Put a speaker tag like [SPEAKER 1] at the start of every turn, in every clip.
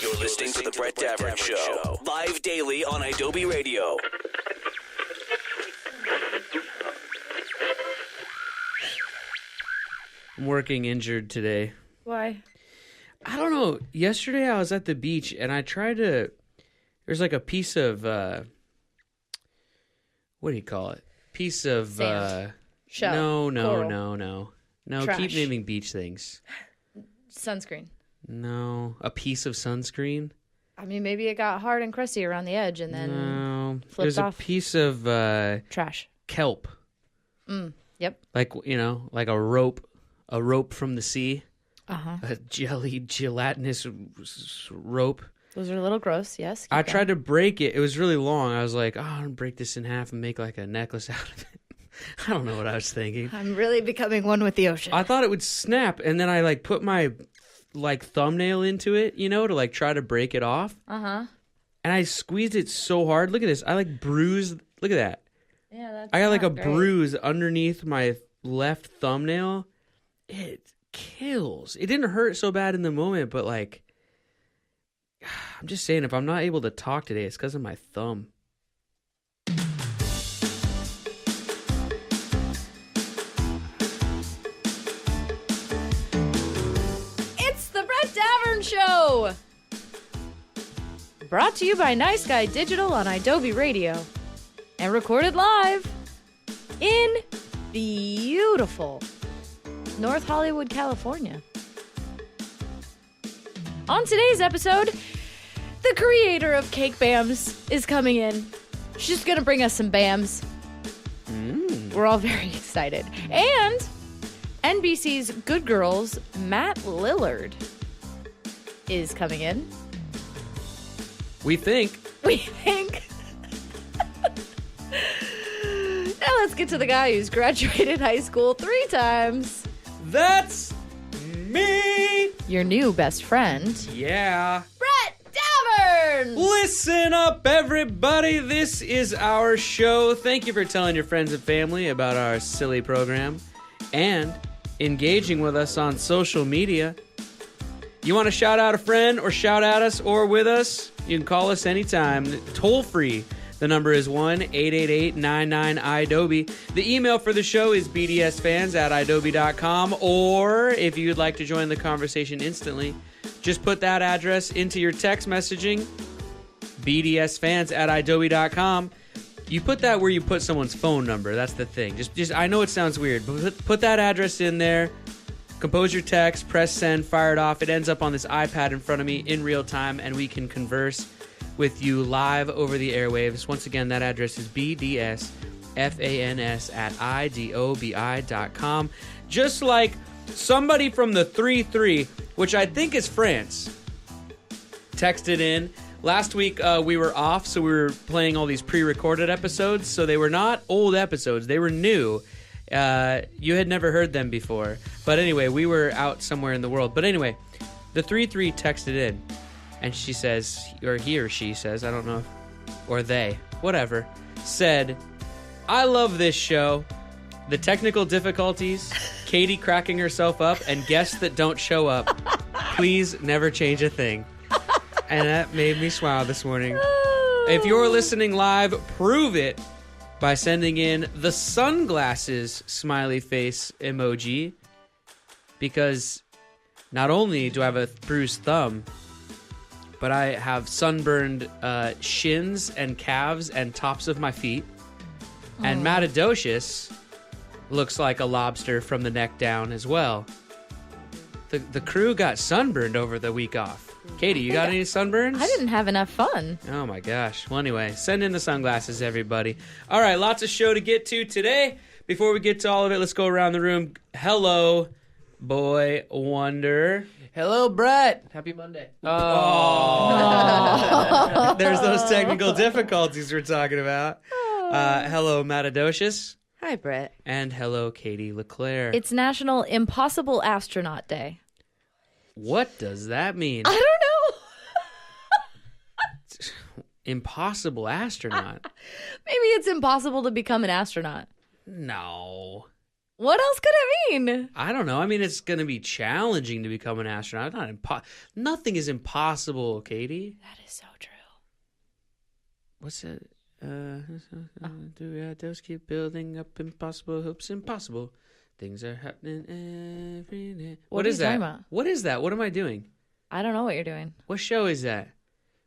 [SPEAKER 1] You're listening to The Brett Davern Show, live daily on Adobe Radio.
[SPEAKER 2] I'm working injured today.
[SPEAKER 3] Why?
[SPEAKER 2] I don't know. Yesterday I was at the beach and I tried to... There's like a piece of... what do you call it? Piece of...
[SPEAKER 3] Sand.
[SPEAKER 2] No.
[SPEAKER 3] Coral.
[SPEAKER 2] No,
[SPEAKER 3] Trash.
[SPEAKER 2] keep naming beach things.
[SPEAKER 3] Sunscreen.
[SPEAKER 2] No. A piece of sunscreen?
[SPEAKER 3] I mean, maybe it got hard and crusty around the edge and then
[SPEAKER 2] No.
[SPEAKER 3] flipped
[SPEAKER 2] There's
[SPEAKER 3] off.
[SPEAKER 2] a piece of
[SPEAKER 3] Trash.
[SPEAKER 2] kelp.
[SPEAKER 3] Yep.
[SPEAKER 2] Like, like a rope from the sea.
[SPEAKER 3] Uh-huh.
[SPEAKER 2] A gelatinous rope.
[SPEAKER 3] Those are a little gross, yes.
[SPEAKER 2] I tried to break it. It was really long. I was like, oh, I'm going to break this in half and make like a necklace out of it. I don't know what I was thinking.
[SPEAKER 3] I'm really becoming one with the ocean.
[SPEAKER 2] I thought it would snap, and then I like put my like thumbnail into it, to like try to break it off.
[SPEAKER 3] Uh-huh.
[SPEAKER 2] And I squeezed it so hard. Look at this. I like bruised. Look at that.
[SPEAKER 3] Yeah, that's
[SPEAKER 2] I got like a
[SPEAKER 3] great.
[SPEAKER 2] bruise underneath my left thumbnail. It kills. It didn't hurt so bad in the moment, but like, I'm just saying, if I'm not able to talk today, it's because of my thumb.
[SPEAKER 3] It's the Brett Davern Show! Brought to you by Nice Guy Digital on Adobe Radio. And recorded live in beautiful North Hollywood, California. On today's episode, the creator of Cake Bams is coming in. She's going to bring us some Bams. We're all very excited. And NBC's Good Girls, Matt Lillard, is coming in.
[SPEAKER 2] We think.
[SPEAKER 3] Now let's get to the guy who's graduated high school 3 times.
[SPEAKER 2] That's me.
[SPEAKER 3] Your new best friend,
[SPEAKER 2] Yeah.
[SPEAKER 3] Brett Davern.
[SPEAKER 2] Listen up, everybody. This is our show. Thank you for telling your friends and family about our silly program and engaging with us on social media. You want to shout out a friend or shout at us or with us? You can call us anytime. Toll free. The number is 1-888-99-IDOBE. The email for the show is bdsfans@idobe.com. Or if you'd like to join the conversation instantly, just put that address into your text messaging, bdsfans@idobe.com. You put that where you put someone's phone number. That's the thing. Just I know it sounds weird, but put that address in there. Compose your text, press send, fire it off. It ends up on this iPad in front of me in real time, and we can converse with you live over the airwaves. Once again, that address is bdsfans@idobi.com. Just like somebody from the 3-3, which I think is France, texted in. Last week, we were off, so we were playing all these pre-recorded episodes, so they were not old episodes. They were new. You had never heard them before. But anyway, we were out somewhere in the world. But anyway, the 3-3 texted in, and she says, or he or she says, I don't know, or they, whatever, said, I love this show. The technical difficulties, Katie cracking herself up, and guests that don't show up. Please never change a thing. And that made me smile this morning. If you're listening live, prove it by sending in the sunglasses smiley face emoji. Because not only do I have a bruised thumb, but I have sunburned shins and calves and tops of my feet. And Matadocious looks like a lobster from the neck down as well. The crew got sunburned over the week off. Katie, you got any sunburns?
[SPEAKER 3] I didn't have enough fun.
[SPEAKER 2] Oh my gosh. Well, anyway, send in the sunglasses, everybody. All right, lots of show to get to today. Before we get to all of it, let's go around the room. Hello, Boy Wonder.
[SPEAKER 4] Hello, Brett. Happy Monday.
[SPEAKER 2] Oh. There's those technical difficulties we're talking about. Hello, Matadocious.
[SPEAKER 3] Hi, Brett.
[SPEAKER 2] And hello, Katie LeClaire.
[SPEAKER 3] It's National Impossible Astronaut Day.
[SPEAKER 2] What does that mean?
[SPEAKER 3] I don't know.
[SPEAKER 2] Impossible astronaut?
[SPEAKER 3] Maybe it's impossible to become an astronaut.
[SPEAKER 2] No.
[SPEAKER 3] What else could it mean?
[SPEAKER 2] I don't know. I mean, it's going to be challenging to become an astronaut. Nothing is impossible, Katie.
[SPEAKER 3] That is so true.
[SPEAKER 2] What's that? Do we just keep building up impossible hopes impossible? Things are happening every day.
[SPEAKER 3] What is that?
[SPEAKER 2] What is that? What am I doing?
[SPEAKER 3] I don't know what you're doing.
[SPEAKER 2] What show is that?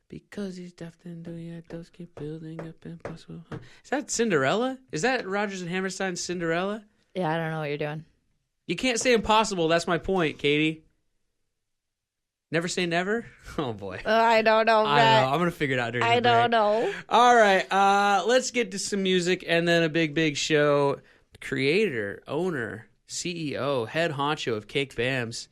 [SPEAKER 2] Because he's daft and do ya just keep building up impossible hopes. Is that Cinderella? Is that Rodgers and Hammerstein's Cinderella?
[SPEAKER 3] Yeah, I don't know what you're doing.
[SPEAKER 2] You can't say impossible. That's my point, Katie. Never say never? Oh, boy.
[SPEAKER 3] I don't know,
[SPEAKER 2] I don't know. I'm going to figure it out during the break.
[SPEAKER 3] don't know.
[SPEAKER 2] All right. Let's get to some music and then a big show. Creator, owner, CEO, head honcho of Cake Bams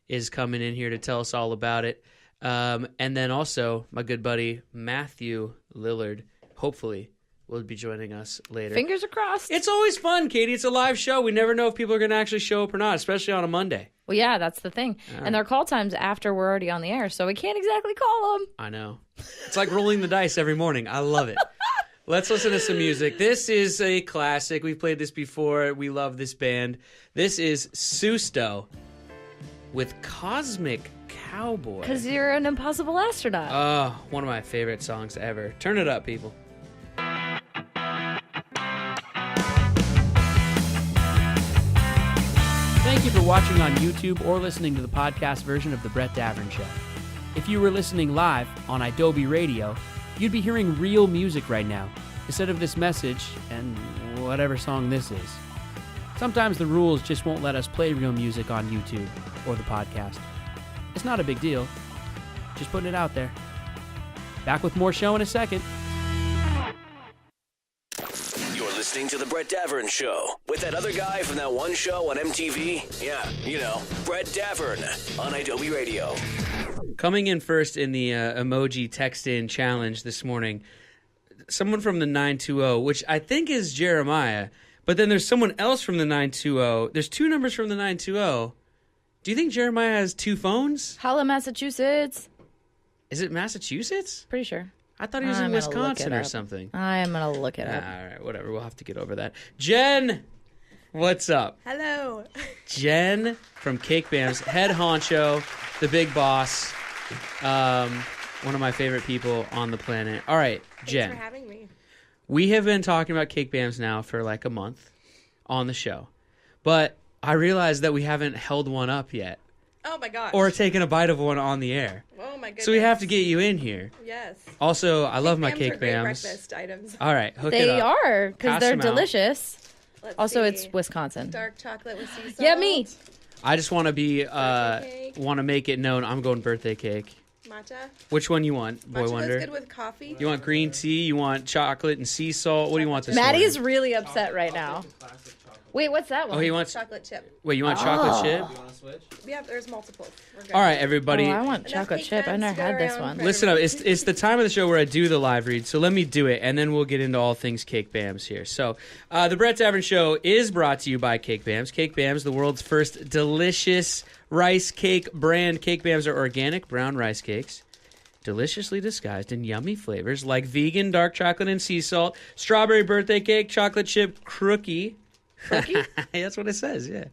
[SPEAKER 2] is coming in here to tell us all about it. And then also my good buddy Matthew Lillard, hopefully, will be joining us later.
[SPEAKER 3] Fingers are crossed.
[SPEAKER 2] It's always fun, Katie. It's a live show. We never know if people are going to actually show up or not, especially on a Monday.
[SPEAKER 3] Well, yeah, that's the thing. And their call times after we're already on the air, so we can't exactly call them.
[SPEAKER 2] I know. It's like rolling the dice every morning. I love it. Let's listen to some music. This is a classic. We've played this before. We love this band. This is Susto with Cosmic Cowboy.
[SPEAKER 3] Because you're an impossible astronaut.
[SPEAKER 2] Oh, one of my favorite songs ever. Turn it up, people.
[SPEAKER 4] Thank you for watching on YouTube or listening to the podcast version of The Brett Davern Show. If you were listening live on Adobe Radio, you'd be hearing real music right now, instead of this message and whatever song this is. Sometimes the rules just won't let us play real music on YouTube or the podcast. It's not a big deal. Just putting it out there. Back with more show in a second.
[SPEAKER 1] You're listening to The Brett Davern Show with that other guy from that one show on MTV. Yeah, you know, Brett Davern on Adobe Radio.
[SPEAKER 2] Coming in first in the emoji text-in challenge this morning, someone from the 920, which I think is Jeremiah, but then there's someone else from the 920. There's two numbers from the 920. Do you think Jeremiah has two phones?
[SPEAKER 3] Holla, Massachusetts.
[SPEAKER 2] Is it Massachusetts?
[SPEAKER 3] Pretty sure.
[SPEAKER 2] I thought he was in Wisconsin or something.
[SPEAKER 3] I'm going to look it up.
[SPEAKER 2] All right, whatever. We'll have to get over that. Jen, what's up?
[SPEAKER 5] Hello.
[SPEAKER 2] Jen from Cake Bams, head honcho, the big boss, one of my favorite people on the planet. All right, Jen.
[SPEAKER 5] Thanks for having me.
[SPEAKER 2] We have been talking about Cake Bams now for like a month on the show, but I realized that we haven't held one up yet.
[SPEAKER 5] Oh my gosh.
[SPEAKER 2] Or taken a bite of one on the air.
[SPEAKER 5] Oh my goodness.
[SPEAKER 2] So we have to get you in here.
[SPEAKER 5] Yes.
[SPEAKER 2] Also, I love my Cake
[SPEAKER 5] are great
[SPEAKER 2] Bams.
[SPEAKER 5] breakfast items.
[SPEAKER 2] All right, hook it
[SPEAKER 3] They
[SPEAKER 2] up.
[SPEAKER 3] are, because
[SPEAKER 2] Pass
[SPEAKER 3] they're
[SPEAKER 2] them out.
[SPEAKER 3] delicious.
[SPEAKER 5] Let's
[SPEAKER 3] Also,
[SPEAKER 5] see.
[SPEAKER 3] it's Wisconsin.
[SPEAKER 5] Dark chocolate with sea salt.
[SPEAKER 3] Yeah, me.
[SPEAKER 2] I just want to be
[SPEAKER 5] Birthday cake.
[SPEAKER 2] want to make it known I'm going birthday cake.
[SPEAKER 5] Matcha.
[SPEAKER 2] Which one you want, Boy
[SPEAKER 5] Matcha
[SPEAKER 2] Wonder?
[SPEAKER 5] goes good with coffee.
[SPEAKER 2] You want green tea? You want chocolate and sea salt? What do you want this
[SPEAKER 3] Maddie
[SPEAKER 2] morning?
[SPEAKER 3] is really upset right now. Wait, what's that one?
[SPEAKER 2] Oh, he wants.
[SPEAKER 5] Chocolate chip.
[SPEAKER 2] Wait, you want chocolate chip?
[SPEAKER 5] Yeah, there's multiple. We're good.
[SPEAKER 2] All right, everybody.
[SPEAKER 3] Oh, I want
[SPEAKER 5] Enough
[SPEAKER 3] chocolate
[SPEAKER 5] cake
[SPEAKER 3] chip. I've
[SPEAKER 5] bends
[SPEAKER 3] never
[SPEAKER 5] to go
[SPEAKER 3] had this
[SPEAKER 5] around
[SPEAKER 3] one.
[SPEAKER 5] for
[SPEAKER 2] Listen up.
[SPEAKER 5] everybody.
[SPEAKER 2] It's the time of the show where I do the live read, so let me do it, and then we'll get into all things Cake Bams here. So, the Brett Davern Show is brought to you by Cake Bams. Cake Bams, the world's first delicious rice cake brand. Cake Bams are organic brown rice cakes, deliciously disguised in yummy flavors like vegan, dark chocolate, and sea salt, strawberry birthday cake, chocolate chip crookie. That's what it says, yeah.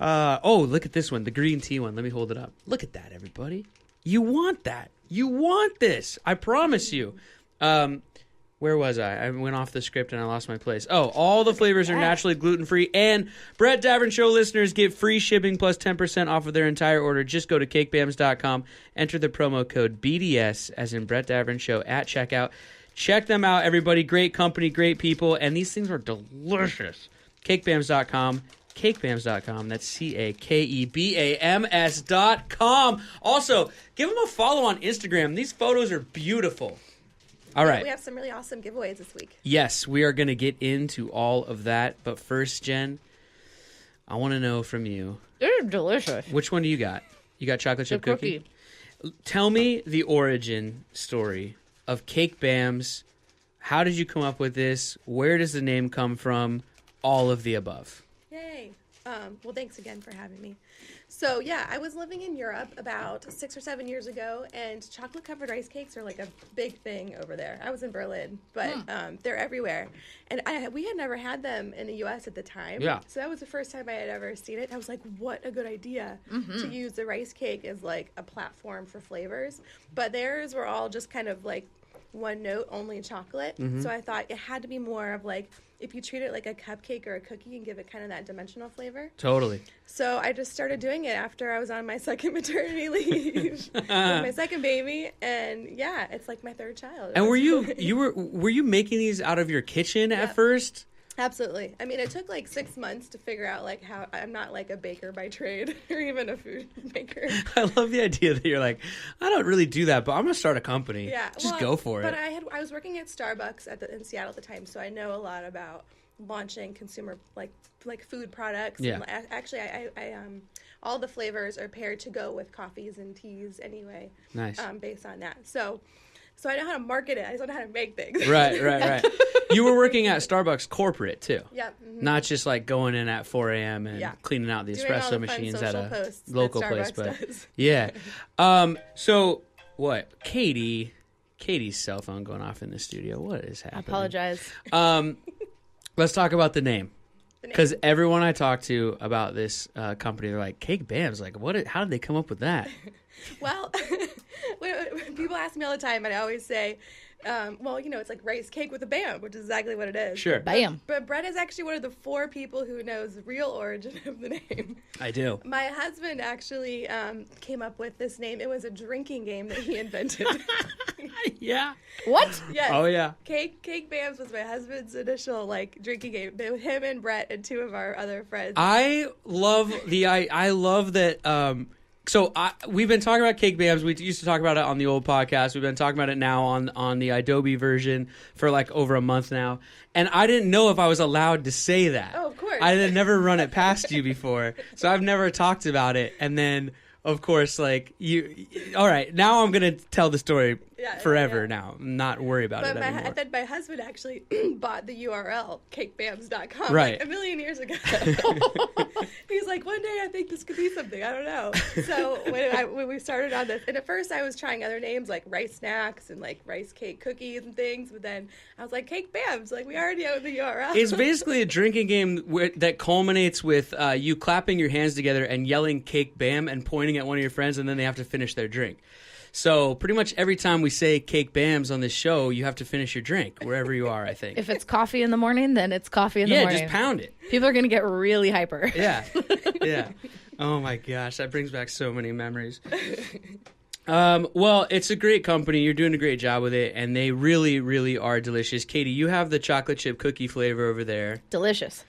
[SPEAKER 2] Oh, look at this one, the green tea one. Let me hold it up. Look at that, everybody. You want that. You want this. I promise you. Where was I? I went off the script and I lost my place. Oh, all the flavors are naturally gluten-free, and Brett Davern Show listeners get free shipping plus 10% off of their entire order. Just go to cakebams.com, enter the promo code BDS, as in Brett Davern Show, at checkout. Check them out, everybody. Great company, great people, and these things are delicious. Cakebams.com, cakebams.com. That's CAKEBAMS.com. Also, give them a follow on Instagram. These photos are beautiful. All right.
[SPEAKER 5] We have some really awesome giveaways this week.
[SPEAKER 2] Yes, we are going to get into all of that. But first, Jen, I want to know from you.
[SPEAKER 3] They're delicious.
[SPEAKER 2] Which one do you got? You got chocolate chip
[SPEAKER 3] The
[SPEAKER 2] cookie? Tell me the origin story of Cake Bams. How did you come up with this? Where does the name come from? All of the above.
[SPEAKER 5] Yay. Well, thanks again for having me. So, yeah, I was living in Europe about 6 or 7 years ago, and chocolate-covered rice cakes are like a big thing over there. I was in Berlin, but they're everywhere. And we had never had them in the U.S. at the time.
[SPEAKER 2] Yeah.
[SPEAKER 5] So that was the first time I had ever seen it. I was like, what a good idea to use the rice cake as, like, a platform for flavors. But theirs were all just kind of, like, one note, only chocolate. So I thought it had to be more of, like, if you treat it like a cupcake or a cookie and give it kind of that dimensional flavor.
[SPEAKER 2] Totally.
[SPEAKER 5] So I just started doing it after I was on my second maternity leave with my second baby, and yeah, it's like my third child.
[SPEAKER 2] And were you making these out of your kitchen at first?
[SPEAKER 5] Absolutely. I mean, it took like 6 months to figure out like how I'm not like a baker by trade or even a food maker.
[SPEAKER 2] I love the idea that you're like, I don't really do that, but I'm gonna start a company.
[SPEAKER 5] Yeah,
[SPEAKER 2] just go for it.
[SPEAKER 5] But I was working at Starbucks in Seattle at the time, so I know a lot about launching consumer like food products.
[SPEAKER 2] Yeah.
[SPEAKER 5] And actually, I all the flavors are paired to go with coffees and teas anyway.
[SPEAKER 2] Nice.
[SPEAKER 5] Based on that, so I know how to market it. I just don't know how to make things.
[SPEAKER 2] Right. You were working at Starbucks corporate too.
[SPEAKER 5] Yeah.
[SPEAKER 2] Not just like going in at 4 a.m. and cleaning out the
[SPEAKER 5] Doing all
[SPEAKER 2] espresso
[SPEAKER 5] the fun
[SPEAKER 2] machines at
[SPEAKER 5] social
[SPEAKER 2] a
[SPEAKER 5] posts that
[SPEAKER 2] local place,
[SPEAKER 5] Starbucks
[SPEAKER 2] but
[SPEAKER 5] does.
[SPEAKER 2] yeah. So what? Katie's cell phone going off in the studio. What is happening?
[SPEAKER 3] I apologize.
[SPEAKER 2] Let's talk about the name. Because everyone I talk to about this company, they're like, Cake Bam's. Like, how did they come up with that?
[SPEAKER 5] Well, when people ask me all the time, and I always say, well, it's like rice cake with a bam, which is exactly what it is.
[SPEAKER 2] Sure.
[SPEAKER 3] Bam.
[SPEAKER 5] But Brett is actually one of the 4 people who knows the real origin of the name.
[SPEAKER 2] I do.
[SPEAKER 5] My husband actually came up with this name. It was a drinking game that he invented.
[SPEAKER 2] Yeah.
[SPEAKER 3] What?
[SPEAKER 5] Yes.
[SPEAKER 2] Oh, yeah.
[SPEAKER 5] Cake Bams was my husband's initial drinking game. With him and Brett and 2 of our other friends.
[SPEAKER 2] I love that. So we've been talking about Cake Bams. We used to talk about it on the old podcast. We've been talking about it now on the Adobe version for like over a month now. And I didn't know if I was allowed to say that.
[SPEAKER 5] Oh, of course.
[SPEAKER 2] I had never run it past you before. So I've never talked about it. And then, of course, like all right, now I'm going to tell the story forever now. Not worry about it anymore.
[SPEAKER 5] I bet my husband actually bought the URL, cakebams.com,
[SPEAKER 2] right.
[SPEAKER 5] like a million years ago. He's like, one day I think this could be something. I don't know. So when we started on this, and at first I was trying other names like rice snacks and like rice cake cookies and things, but then I was like, Cake Bams, like we already own the URL.
[SPEAKER 2] It's basically a drinking game that culminates with you clapping your hands together and yelling Cake Bam and pointing at one of your friends, and then they have to finish their drink. So pretty much every time we say Cake Bams on this show, you have to finish your drink wherever you are, I think.
[SPEAKER 3] If it's coffee in the morning, then it's coffee in the morning.
[SPEAKER 2] Yeah, just pound it.
[SPEAKER 3] People are going to get really hyper.
[SPEAKER 2] Yeah. Oh my gosh, that brings back so many memories. Well, it's a great company. You're doing a great job with it, and they really, really are delicious. Katie, you have the chocolate chip cookie flavor over there.
[SPEAKER 3] Delicious.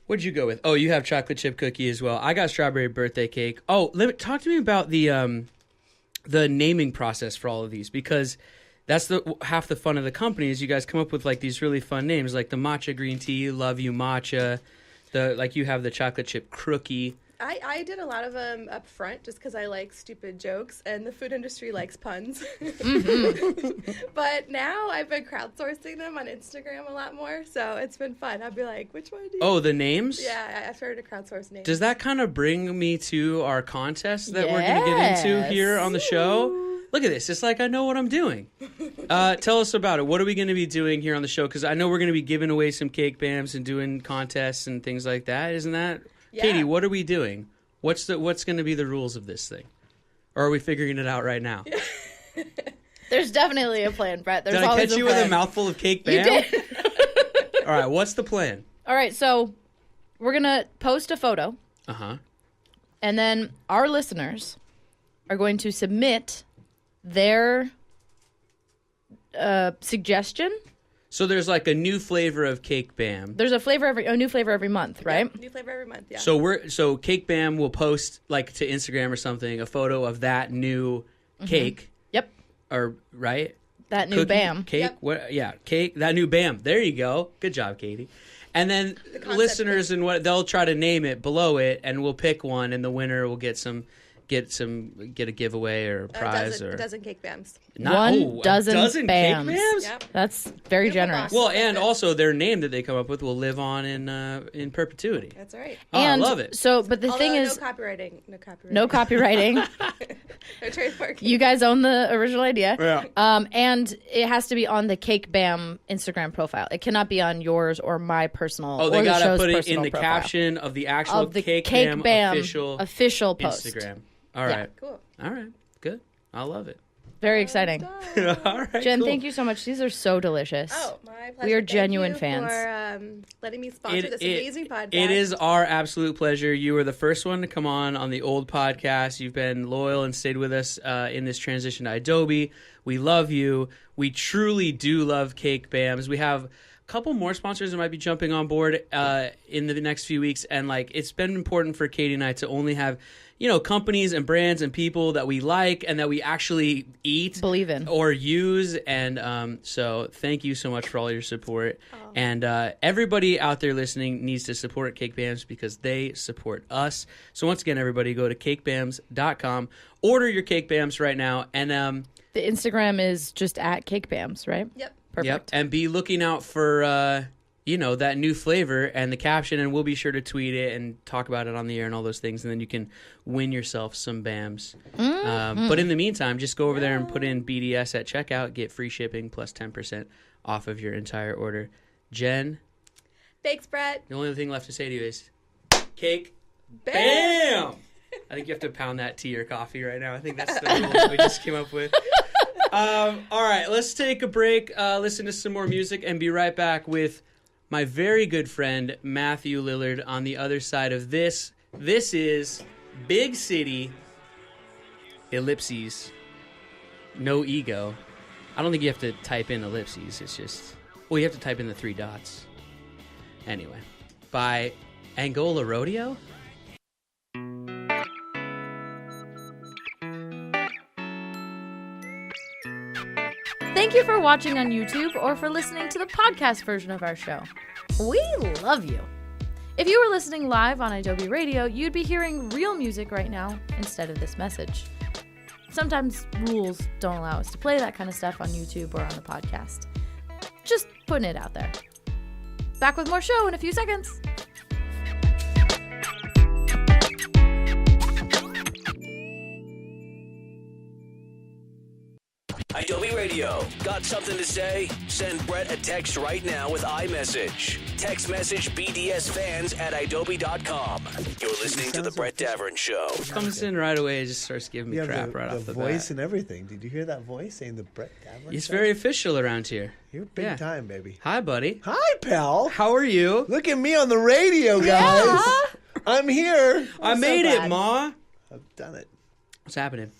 [SPEAKER 2] What'd you go with? Oh, you have chocolate chip cookie as well. I got strawberry birthday cake. Oh, talk to me about the naming process for all of these, because that's half the fun of the company is you guys come up with like these really fun names, like the matcha green tea, love you matcha, you have the chocolate chip crookie.
[SPEAKER 5] I did a lot of them up front just because I like stupid jokes, and the food industry likes puns. But now I've been crowdsourcing them on Instagram a lot more, so it's been fun. I'll be like, which one do you...
[SPEAKER 2] Oh, the names?
[SPEAKER 5] Yeah, I started to crowdsource names.
[SPEAKER 2] Does that kind of bring me to our contest that we're going to get into here on the show? Look at this. It's like I know what I'm doing. Tell us about it. What are we going to be doing here on the show? Because I know we're going to be giving away some Cake Bams and doing contests and things like that. Isn't that... Yeah. Katie, what are we doing? What's going to be the rules of this thing? Or are we figuring it out right now?
[SPEAKER 3] There's definitely a plan, Brett. There's
[SPEAKER 2] Did I
[SPEAKER 3] always
[SPEAKER 2] catch you with a mouthful of Cake Bam?
[SPEAKER 3] You did.
[SPEAKER 2] All right, what's the plan?
[SPEAKER 3] All right, so we're going to post a photo.
[SPEAKER 2] Uh-huh.
[SPEAKER 3] And then our listeners are going to submit their suggestion.
[SPEAKER 2] So there's like a new flavor of Cake Bam.
[SPEAKER 3] There's a new flavor every month, right?
[SPEAKER 5] Yeah, new flavor every month, yeah.
[SPEAKER 2] So Cake Bam will post like to Instagram or something a photo of that new cake.
[SPEAKER 3] Yep.
[SPEAKER 2] Or right?
[SPEAKER 3] That new Bam.
[SPEAKER 2] Cake.
[SPEAKER 5] Yep.
[SPEAKER 2] What? Yeah, cake. That new Bam. There you go. Good job, Katie. And then listeners and they'll try to name it below it, and we'll pick one, and the winner will get some get a giveaway or a prize
[SPEAKER 5] a
[SPEAKER 2] or
[SPEAKER 5] dozen cake bams.
[SPEAKER 2] a dozen
[SPEAKER 3] bams.
[SPEAKER 2] cake bams.
[SPEAKER 5] Yep.
[SPEAKER 3] That's very
[SPEAKER 5] Beautiful
[SPEAKER 3] generous.
[SPEAKER 5] box.
[SPEAKER 2] Well, and also their name that they come up with will live on in perpetuity.
[SPEAKER 5] That's right.
[SPEAKER 2] Oh,
[SPEAKER 3] And
[SPEAKER 2] I love it.
[SPEAKER 3] So, but the
[SPEAKER 5] Although
[SPEAKER 3] thing is,
[SPEAKER 5] no copywriting.
[SPEAKER 3] no copywriting.
[SPEAKER 5] No trademark.
[SPEAKER 3] You guys own the original idea.
[SPEAKER 2] Yeah.
[SPEAKER 3] And it has to be on the Cake Bam Instagram profile. It cannot be on yours or my personal.
[SPEAKER 2] Oh, they
[SPEAKER 3] or the
[SPEAKER 2] gotta
[SPEAKER 3] show's
[SPEAKER 2] put it in
[SPEAKER 3] personal
[SPEAKER 2] the
[SPEAKER 3] profile.
[SPEAKER 2] caption of the actual
[SPEAKER 3] of the
[SPEAKER 2] Cake Bam
[SPEAKER 3] official post.
[SPEAKER 2] Instagram. All
[SPEAKER 3] Yeah.
[SPEAKER 2] right.
[SPEAKER 5] Cool.
[SPEAKER 2] All right. Good. I love it.
[SPEAKER 3] Very exciting.
[SPEAKER 2] All right.
[SPEAKER 3] Jen,
[SPEAKER 2] cool.
[SPEAKER 3] thank you so much. These are so delicious.
[SPEAKER 5] Oh, my pleasure.
[SPEAKER 3] We are
[SPEAKER 5] Thank
[SPEAKER 3] genuine
[SPEAKER 5] you
[SPEAKER 3] fans.
[SPEAKER 5] For letting me sponsor this amazing podcast.
[SPEAKER 2] It is our absolute pleasure. You were the first one to come on the old podcast. You've been loyal and stayed with us in this transition to Adobe. We love you. We truly do love Cake Bams. We have a couple more sponsors that might be jumping on board in the next few weeks. And it's been important for Katie and I to only have companies and brands and people that we like and that we actually eat,
[SPEAKER 3] Believe in,
[SPEAKER 2] or use. And so thank you so much for all your support. And everybody out there listening needs to support Cake Bams because they support us. So once again, everybody go to cakebams.com, order your Cake Bams right now. And
[SPEAKER 3] the Instagram is just at Cake Bams, right?
[SPEAKER 5] Yep.
[SPEAKER 3] Perfect.
[SPEAKER 2] Yep. And be looking out for that new flavor and the caption, and we'll be sure to tweet it and talk about it on the air and all those things, and then you can win yourself some Bams. But in the meantime, just go over there and put in BDS at checkout, get free shipping plus 10% off of your entire order. Jen,
[SPEAKER 5] Thanks, Brett.
[SPEAKER 2] the only other thing left to say to you is Cake
[SPEAKER 5] Bam!
[SPEAKER 2] Bam! I think you have to pound that tea or coffee right now. I think that's the rules we just came up with. All right, let's take a break, listen to some more music, and be right back with my very good friend, Matthew Lillard, on the other side of this. This is Big City, ellipses, no ego. I don't think you have to type in ellipses. It's just, you have to type in the 3 dots. Anyway, by Angola Rodeo?
[SPEAKER 3] Thank you for watching on YouTube or for listening to the podcast version of our show. We love you. If you were listening live on Adobe Radio, you'd be hearing real music right now instead of this message. Sometimes rules don't allow us to play that kind of stuff on YouTube or on the podcast. Just putting it out there. Back with more show in a few seconds.
[SPEAKER 1] Adobe Radio. Got something to say? Send Brett a text right now with iMessage. Text message BDS fans at adobe.com. You're listening to The Brett Davern Show.
[SPEAKER 2] Comes in right away and just starts giving me crap right off the
[SPEAKER 6] voice
[SPEAKER 2] bat.
[SPEAKER 6] and everything. Did you hear that voice saying The Brett Davern
[SPEAKER 2] It's
[SPEAKER 6] Show?
[SPEAKER 2] very official around here.
[SPEAKER 6] You're big time, baby.
[SPEAKER 2] Hi, buddy.
[SPEAKER 6] Hi, pal.
[SPEAKER 2] How are you?
[SPEAKER 6] Look at me on the radio, guys. I'm here.
[SPEAKER 2] I made it, Ma.
[SPEAKER 6] I've done it.
[SPEAKER 2] What's happening?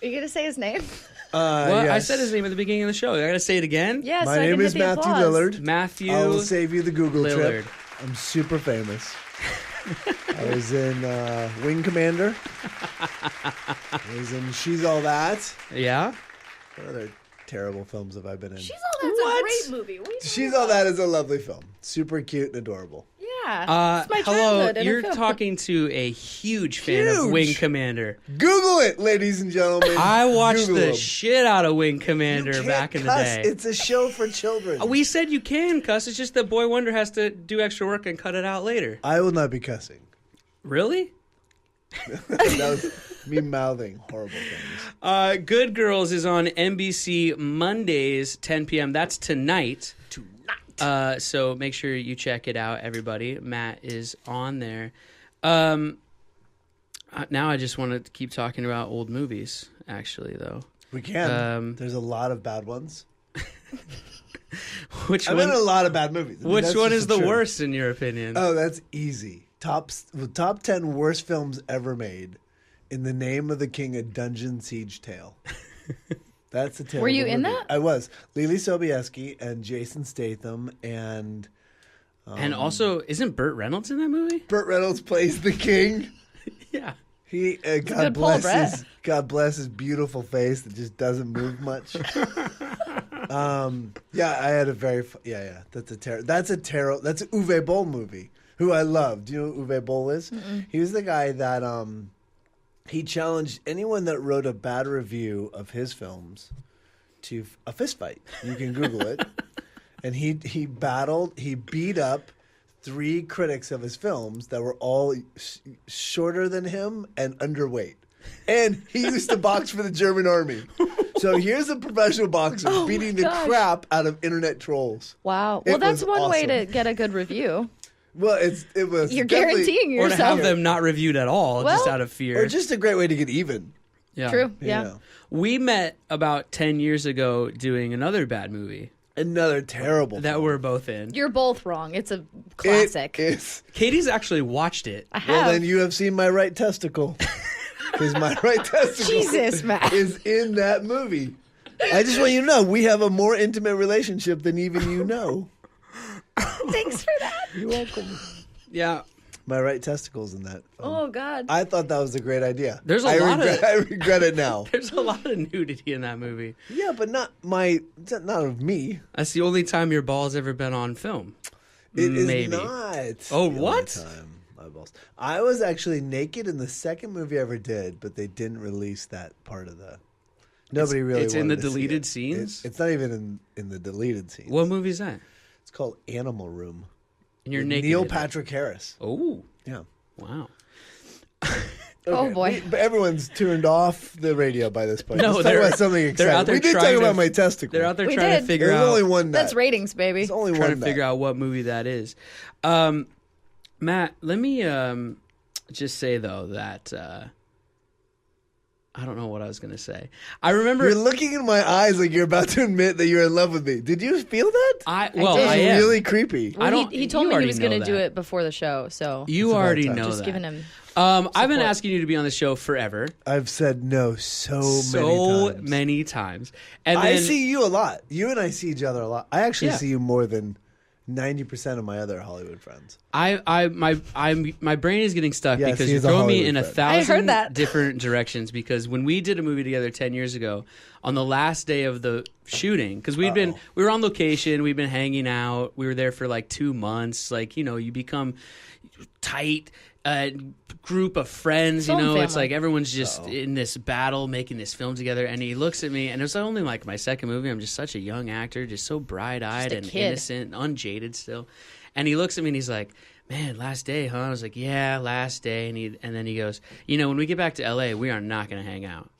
[SPEAKER 3] Are you going to say his name?
[SPEAKER 2] Well,
[SPEAKER 6] yes.
[SPEAKER 2] I said his name at the beginning of the show. I got to say it again?
[SPEAKER 3] Yeah,
[SPEAKER 6] My
[SPEAKER 3] so I
[SPEAKER 6] name
[SPEAKER 3] can
[SPEAKER 6] is
[SPEAKER 3] hit the
[SPEAKER 6] Matthew
[SPEAKER 3] applause.
[SPEAKER 6] Lillard.
[SPEAKER 2] Matthew
[SPEAKER 6] I will save you the Google
[SPEAKER 2] Lillard.
[SPEAKER 6] trip. I'm super famous. I was in Wing Commander. I was in She's All That.
[SPEAKER 2] Yeah?
[SPEAKER 6] What other terrible films have I been in?
[SPEAKER 3] She's All That's
[SPEAKER 2] What?
[SPEAKER 3] a great movie. What are you talking
[SPEAKER 6] She's All That is a lovely film. Super cute and adorable.
[SPEAKER 3] Yeah. It's my
[SPEAKER 2] hello,
[SPEAKER 3] childhood in a
[SPEAKER 2] you're
[SPEAKER 3] film.
[SPEAKER 2] talking to a huge fan of
[SPEAKER 6] Huge.
[SPEAKER 2] Wing Commander.
[SPEAKER 6] Google it, ladies and gentlemen.
[SPEAKER 2] I watched
[SPEAKER 6] Google
[SPEAKER 2] the
[SPEAKER 6] them.
[SPEAKER 2] shit out of Wing
[SPEAKER 6] You
[SPEAKER 2] Commander
[SPEAKER 6] can't
[SPEAKER 2] back in the
[SPEAKER 6] cuss.
[SPEAKER 2] day.
[SPEAKER 6] It's a show for children.
[SPEAKER 2] We said you can cuss. It's just that Boy Wonder has to do extra work and cut it out later.
[SPEAKER 6] I will not be cussing.
[SPEAKER 2] Really?
[SPEAKER 6] That was me mouthing horrible things.
[SPEAKER 2] Good Girls is on NBC Mondays, 10 p.m. That's tonight. So make sure you check it out, everybody. Matt is on there. Now I just want to keep talking about old movies, actually, though.
[SPEAKER 6] We can. There's a lot of bad ones.
[SPEAKER 2] Which
[SPEAKER 6] I've
[SPEAKER 2] one?
[SPEAKER 6] been in a lot of bad movies. I mean,
[SPEAKER 2] Which
[SPEAKER 6] that's
[SPEAKER 2] one
[SPEAKER 6] just
[SPEAKER 2] is the
[SPEAKER 6] truth.
[SPEAKER 2] worst, in your opinion?
[SPEAKER 6] Oh, that's easy. Top 10 worst films ever made. In the Name of the King, A Dungeon Siege Tale. That's a terrible
[SPEAKER 3] Were you in
[SPEAKER 6] movie.
[SPEAKER 3] that?
[SPEAKER 6] I was. Lily Sobieski and Jason Statham and
[SPEAKER 2] And also, isn't Burt Reynolds in that movie?
[SPEAKER 6] Burt Reynolds plays the king.
[SPEAKER 2] Yeah.
[SPEAKER 6] He
[SPEAKER 3] good pull, Brett.
[SPEAKER 6] God bless his beautiful face that just doesn't move much. Yeah, I had a very That's a Uwe Boll movie, who I love. Do you know who Uwe Boll is? He was the guy that he challenged anyone that wrote a bad review of his films to a fist fight. You can Google it. And he beat up 3 critics of his films that were all shorter than him and underweight. And he used to box for the German army. So here's a professional boxer beating the crap out of internet trolls.
[SPEAKER 3] Wow. Well, that's one
[SPEAKER 6] awesome.
[SPEAKER 3] way to get a good review.
[SPEAKER 6] Well, it was
[SPEAKER 3] You're guaranteeing
[SPEAKER 2] Or
[SPEAKER 3] yourself.
[SPEAKER 2] to have them not reviewed at all,
[SPEAKER 3] Well,
[SPEAKER 2] just out of fear.
[SPEAKER 6] Or just a great way to get even.
[SPEAKER 2] Yeah.
[SPEAKER 3] True.
[SPEAKER 6] you
[SPEAKER 3] Yeah.
[SPEAKER 6] know.
[SPEAKER 2] We met about 10 years ago doing another bad movie
[SPEAKER 6] Another terrible
[SPEAKER 2] that
[SPEAKER 6] film.
[SPEAKER 2] we're both in.
[SPEAKER 3] You're both wrong. It's a classic.
[SPEAKER 6] It is.
[SPEAKER 2] Katie's actually watched it.
[SPEAKER 3] I have.
[SPEAKER 6] Well, then you have seen my right testicle. Because my right testicle
[SPEAKER 3] Jesus, Matt.
[SPEAKER 6] is in that movie. I just want you to know, we have a more intimate relationship than even you know.
[SPEAKER 3] Thanks for that.
[SPEAKER 6] You're welcome.
[SPEAKER 2] Yeah.
[SPEAKER 6] My right testicle's in that film.
[SPEAKER 3] Oh, God.
[SPEAKER 6] I thought that was a great idea.
[SPEAKER 2] There's a
[SPEAKER 6] I
[SPEAKER 2] lot of-
[SPEAKER 6] I regret it now.
[SPEAKER 2] There's a lot of nudity in that movie.
[SPEAKER 6] Yeah, but not of me.
[SPEAKER 2] That's the only time your ball's ever been on film.
[SPEAKER 6] It is
[SPEAKER 2] Maybe.
[SPEAKER 6] not.
[SPEAKER 2] Oh,
[SPEAKER 6] the only
[SPEAKER 2] what?
[SPEAKER 6] time my balls. I was actually naked in the second movie I ever did, but they didn't release that part of the. Nobody really.
[SPEAKER 2] It's in the
[SPEAKER 6] wanted to see
[SPEAKER 2] deleted
[SPEAKER 6] it.
[SPEAKER 2] scenes?
[SPEAKER 6] It's not even in the deleted scenes.
[SPEAKER 2] What movie is that?
[SPEAKER 6] It's called Animal Room.
[SPEAKER 2] And you're
[SPEAKER 6] With
[SPEAKER 2] naked.
[SPEAKER 6] Neil
[SPEAKER 2] in it.
[SPEAKER 6] Patrick Harris.
[SPEAKER 2] Oh,
[SPEAKER 6] Yeah.
[SPEAKER 2] wow.
[SPEAKER 3] Oh, boy.
[SPEAKER 6] But everyone's turned off the radio by this point.
[SPEAKER 2] No,
[SPEAKER 6] Let's talk
[SPEAKER 2] they're-
[SPEAKER 6] about something
[SPEAKER 2] they're out
[SPEAKER 6] exciting.
[SPEAKER 2] there
[SPEAKER 6] We did talk
[SPEAKER 2] trying to-
[SPEAKER 6] about my testicle.
[SPEAKER 2] They're out there
[SPEAKER 3] We
[SPEAKER 2] trying
[SPEAKER 3] did.
[SPEAKER 2] to figure
[SPEAKER 6] There's
[SPEAKER 2] out.
[SPEAKER 6] only one nut.
[SPEAKER 3] That's ratings, baby.
[SPEAKER 6] There's only
[SPEAKER 2] Trying
[SPEAKER 6] one
[SPEAKER 2] to figure
[SPEAKER 6] nut.
[SPEAKER 2] out what movie that is. Matt, let me just say though that I don't know what I was going to say. I remember
[SPEAKER 6] You're looking in my eyes like you're about to admit that you're in love with me. Did you feel that?
[SPEAKER 2] I
[SPEAKER 3] did.
[SPEAKER 2] am.
[SPEAKER 6] Really creepy.
[SPEAKER 2] I don't.
[SPEAKER 3] He
[SPEAKER 2] you
[SPEAKER 3] told me he
[SPEAKER 2] already
[SPEAKER 3] was going to
[SPEAKER 2] know
[SPEAKER 3] do
[SPEAKER 2] that.
[SPEAKER 3] it before the show, so
[SPEAKER 2] You
[SPEAKER 6] It's about
[SPEAKER 2] already
[SPEAKER 6] time.
[SPEAKER 2] know
[SPEAKER 3] just
[SPEAKER 2] that.
[SPEAKER 3] giving him.
[SPEAKER 2] I've been asking you to be on the show forever,
[SPEAKER 6] I've said no so
[SPEAKER 2] so
[SPEAKER 6] many times.
[SPEAKER 2] and
[SPEAKER 6] I
[SPEAKER 2] then
[SPEAKER 6] see you a lot. You and I see each other a lot. I actually
[SPEAKER 2] Yeah.
[SPEAKER 6] see you more than 90% of my other Hollywood friends.
[SPEAKER 2] my brain is getting stuck
[SPEAKER 6] Yes,
[SPEAKER 2] because
[SPEAKER 6] he
[SPEAKER 2] you
[SPEAKER 6] is a
[SPEAKER 2] throw me
[SPEAKER 6] Hollywood
[SPEAKER 2] in a
[SPEAKER 6] friend.
[SPEAKER 3] I heard
[SPEAKER 2] thousand
[SPEAKER 3] that.
[SPEAKER 2] different directions. Because when we did a movie together 10 years ago, on the last day of the shooting, because we were on location, we'd been hanging out, we were there for like 2 months. Like, you know, you become tight. Group of friends, you
[SPEAKER 3] Film
[SPEAKER 2] know, it's
[SPEAKER 3] family.
[SPEAKER 2] like everyone's just in this battle making this film together. And he looks at me, and it was only like my second movie. I'm just such a young actor, just so bright-eyed
[SPEAKER 3] Just a
[SPEAKER 2] and
[SPEAKER 3] kid.
[SPEAKER 2] innocent, unjaded still. And he looks at me and he's like, "Man, last day, huh?" I was like, "Yeah, last day." And then he goes, "You know, when we get back to LA, we are not going to hang out."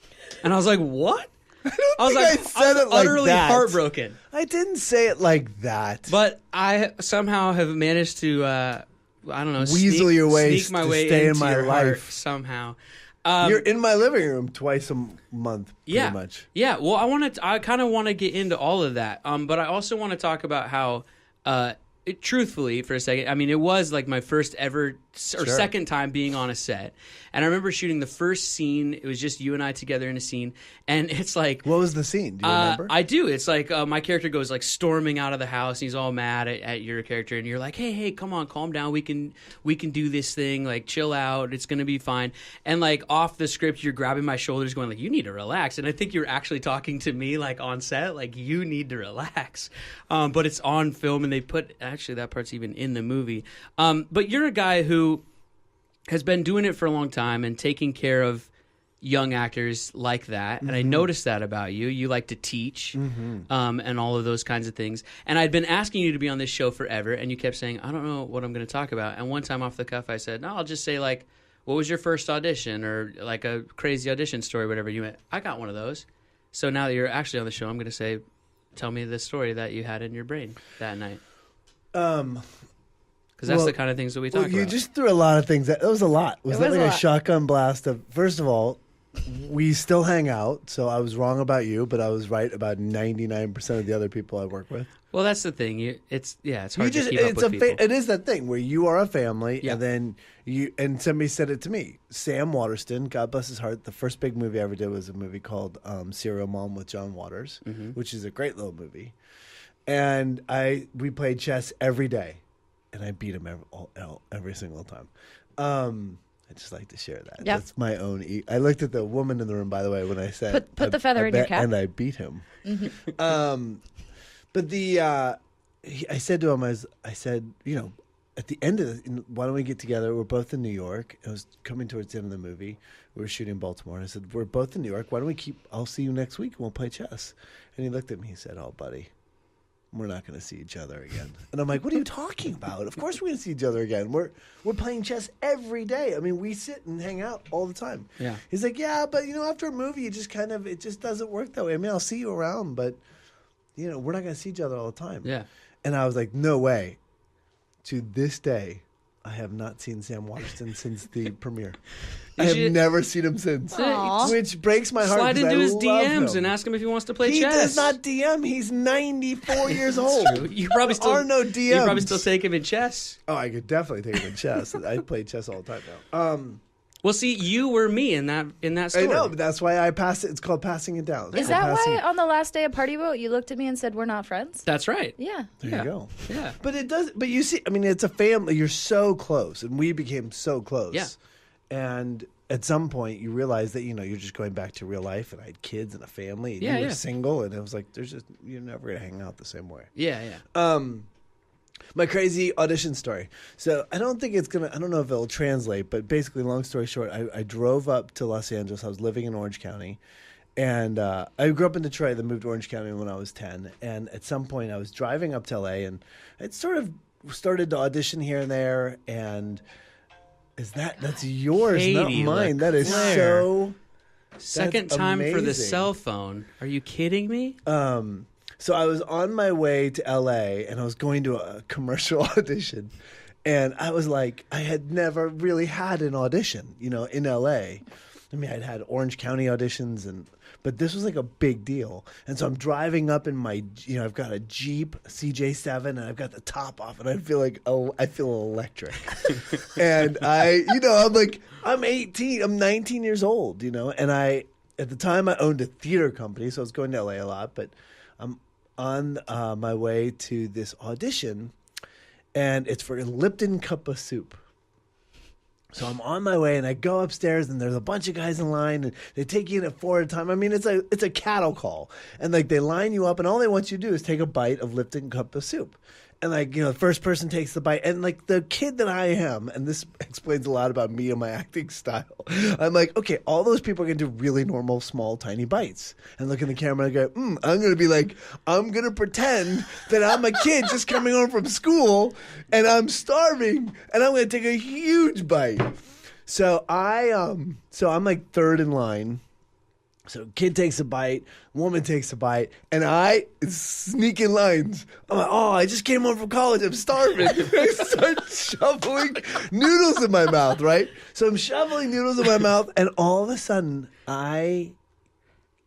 [SPEAKER 2] And I was like, "What?" I was
[SPEAKER 6] think
[SPEAKER 2] like,
[SPEAKER 6] I said
[SPEAKER 2] I
[SPEAKER 6] it
[SPEAKER 2] was
[SPEAKER 6] like
[SPEAKER 2] utterly
[SPEAKER 6] that.
[SPEAKER 2] heartbroken.
[SPEAKER 6] I didn't say it like that.
[SPEAKER 2] But I somehow have managed to, I don't know,
[SPEAKER 6] Weasel your way
[SPEAKER 2] sneak my
[SPEAKER 6] to
[SPEAKER 2] way
[SPEAKER 6] stay in
[SPEAKER 2] into
[SPEAKER 6] my
[SPEAKER 2] your heart
[SPEAKER 6] life.
[SPEAKER 2] somehow.
[SPEAKER 6] You're in my living room twice a month,
[SPEAKER 2] Yeah,
[SPEAKER 6] pretty much.
[SPEAKER 2] yeah. Well, I kind of want to get into all of that, but I also want to talk about how, truthfully, for a second, I mean, it was like my first ever or second time being on a set, and I remember shooting the first scene. It was just you and I together in a scene, and it's like,
[SPEAKER 6] What was the scene? Do you remember?
[SPEAKER 2] I do. It's like my character goes like storming out of the house. And he's all mad at your character, and you're like, "Hey, come on, calm down. We can do this thing. Like, chill out. It's gonna be fine." And like off the script, you're grabbing my shoulders, going like, "You need to relax." And I think you're actually talking to me like on set, like you need to relax. But it's on film, and they put actually that part's even in the movie. But you're a guy who has been doing it for a long time and taking care of young actors like that, and I noticed that about you. You like to teach, and all of those kinds of things. And I'd been asking you to be on this show forever, and you kept saying, "I don't know what I'm going to talk about." And one time off the cuff, I said, "No, I'll just say like, what was your first audition, or like a crazy audition story, whatever." You went, "I got one of those." So now that you're actually on the show, I'm going to say, "Tell me the story that you had in your brain that night." Because that's
[SPEAKER 6] well-
[SPEAKER 2] the kind of things that we talk
[SPEAKER 6] You
[SPEAKER 2] about.
[SPEAKER 6] just threw a lot of things. That was a lot. Was
[SPEAKER 3] It
[SPEAKER 6] that
[SPEAKER 3] was
[SPEAKER 6] like
[SPEAKER 3] a
[SPEAKER 6] a
[SPEAKER 3] lot.
[SPEAKER 6] shotgun blast of? First of all, we still hang out, so I was wrong about you, but I was right about 99% of the other people I work with.
[SPEAKER 2] Well, that's the thing. It's hard
[SPEAKER 6] You
[SPEAKER 2] to keep up with people.
[SPEAKER 6] It is that thing where you are a family,
[SPEAKER 2] Yeah.
[SPEAKER 6] and then and somebody said it to me. Sam Waterston, God bless his heart, the first big movie I ever did was a movie called Serial Mom with John Waters, which is a great little movie. And we played chess every day, and I beat him every single time. I just like to share that.
[SPEAKER 3] Yeah.
[SPEAKER 6] That's my own. I looked at the woman in the room, by the way, when I said
[SPEAKER 3] Put the feather in your cap.
[SPEAKER 6] and I beat him. But I said to him, I said, you know, at the end of why don't we get together? We're both in New York. It was coming towards the end of the movie. We were shooting in Baltimore. And I said, we're both in New York. Why don't we I'll see you next week and we'll play chess. And he looked at me. He said, oh, buddy, we're not going to see each other again. And I'm like, what are you talking about? Of course we're going to see each other again. We're playing chess every day. I mean, we sit and hang out all the time.
[SPEAKER 2] Yeah.
[SPEAKER 6] He's like, yeah, but, after a movie, it just doesn't work that way. I mean, I'll see you around, but, we're not going to see each other all the time.
[SPEAKER 2] Yeah.
[SPEAKER 6] And I was like, no way. To this day, I have not seen Sam Waterston since the premiere. I have never seen him since.
[SPEAKER 3] Aww.
[SPEAKER 6] Which breaks my heart.
[SPEAKER 2] Slide into his
[SPEAKER 6] love
[SPEAKER 2] DMs
[SPEAKER 6] him.
[SPEAKER 2] and ask him if he wants to play
[SPEAKER 6] He
[SPEAKER 2] chess.
[SPEAKER 6] does not DM. He's 94 years old.
[SPEAKER 2] You probably still
[SPEAKER 6] There are no DMs.
[SPEAKER 2] You probably still take him in chess.
[SPEAKER 6] Oh, I could definitely take him in chess. I play chess all the time now.
[SPEAKER 2] Well, see, you were me in that story.
[SPEAKER 6] I know, but that's why I passed it. It's called passing it down.
[SPEAKER 3] Is that why on the last day of Party Boat you looked at me and said we're not friends?
[SPEAKER 2] That's right.
[SPEAKER 3] Yeah.
[SPEAKER 6] There you go.
[SPEAKER 2] Yeah.
[SPEAKER 6] But it does. But you see, I mean, it's a family. You're so close, and we became so close.
[SPEAKER 2] Yeah.
[SPEAKER 6] And at some point, you realize that you're just going back to real life, and I had kids and a family, and you were single, and it was like you're never gonna hang out the same way.
[SPEAKER 2] Yeah. Yeah.
[SPEAKER 6] My crazy audition story. So I don't know if it'll translate, but basically, long story short, I drove up to Los Angeles. I was living in Orange County. And I grew up in Detroit, then moved to Orange County when I was 10. And at some point, I was driving up to L.A., and it sort of started to audition here and there. And that's yours,
[SPEAKER 2] Katie
[SPEAKER 6] not mine. That is
[SPEAKER 2] LeClaire.
[SPEAKER 6] so...
[SPEAKER 2] Second time for the cell phone. Are you kidding me?
[SPEAKER 6] So I was on my way to L.A., and I was going to a commercial audition. And I was like, I had never really had an audition, in L.A. I mean, I'd had Orange County auditions, but this was like a big deal. And so I'm driving up in my, I've got a Jeep CJ7, and I've got the top off, and I feel electric. And I'm like, I'm 18, I'm 19 years old, and at the time I owned a theater company, so I was going to LA a lot, but I'm on my way to this audition, and it's for a Lipton cup of soup. So I'm on my way, and I go upstairs, and there's a bunch of guys in line, and they take you in at 4 at a time. I mean, it's a cattle call, and they line you up, and all they want you to do is take a bite of Lipton cup of soup. And the first person takes the bite, and the kid that I am, and this explains a lot about me and my acting style. I'm like, okay, all those people are gonna do really normal, small, tiny bites, and look in the camera and go, I'm gonna be like, I'm gonna pretend that I'm a kid just coming home from school, and I'm starving, and I'm gonna take a huge bite. So I'm like third in line. So kid takes a bite, woman takes a bite, and I sneak in lines. I'm like, I just came home from college. I'm starving. I start shoveling noodles in my mouth, right? So I'm shoveling noodles in my mouth, and all of a sudden, I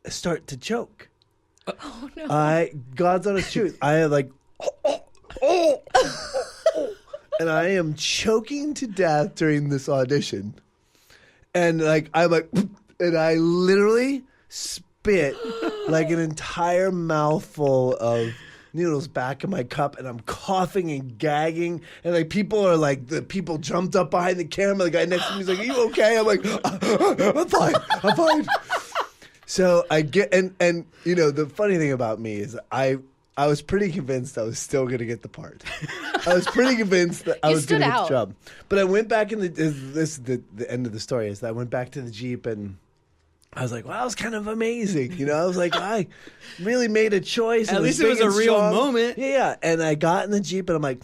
[SPEAKER 6] start to choke.
[SPEAKER 3] Oh, no.
[SPEAKER 6] God's honest truth. I am like, and I am choking to death during this audition. And I'm like, and I literally spit like an entire mouthful of noodles back in my cup, and I'm coughing and gagging, and people are the people jumped up behind the camera. The guy next to me is like, "Are you okay?" I'm like, "I'm fine." So I get and the funny thing about me is I was pretty convinced I was still going to get the part. I was pretty convinced that I was going to get the job. But I went back this is the end of the story is that I went back to the Jeep, and I was like, wow, that was kind of amazing. I was like, I really made a choice.
[SPEAKER 2] At least it was a real moment.
[SPEAKER 6] Yeah. And I got in the Jeep, and I'm like,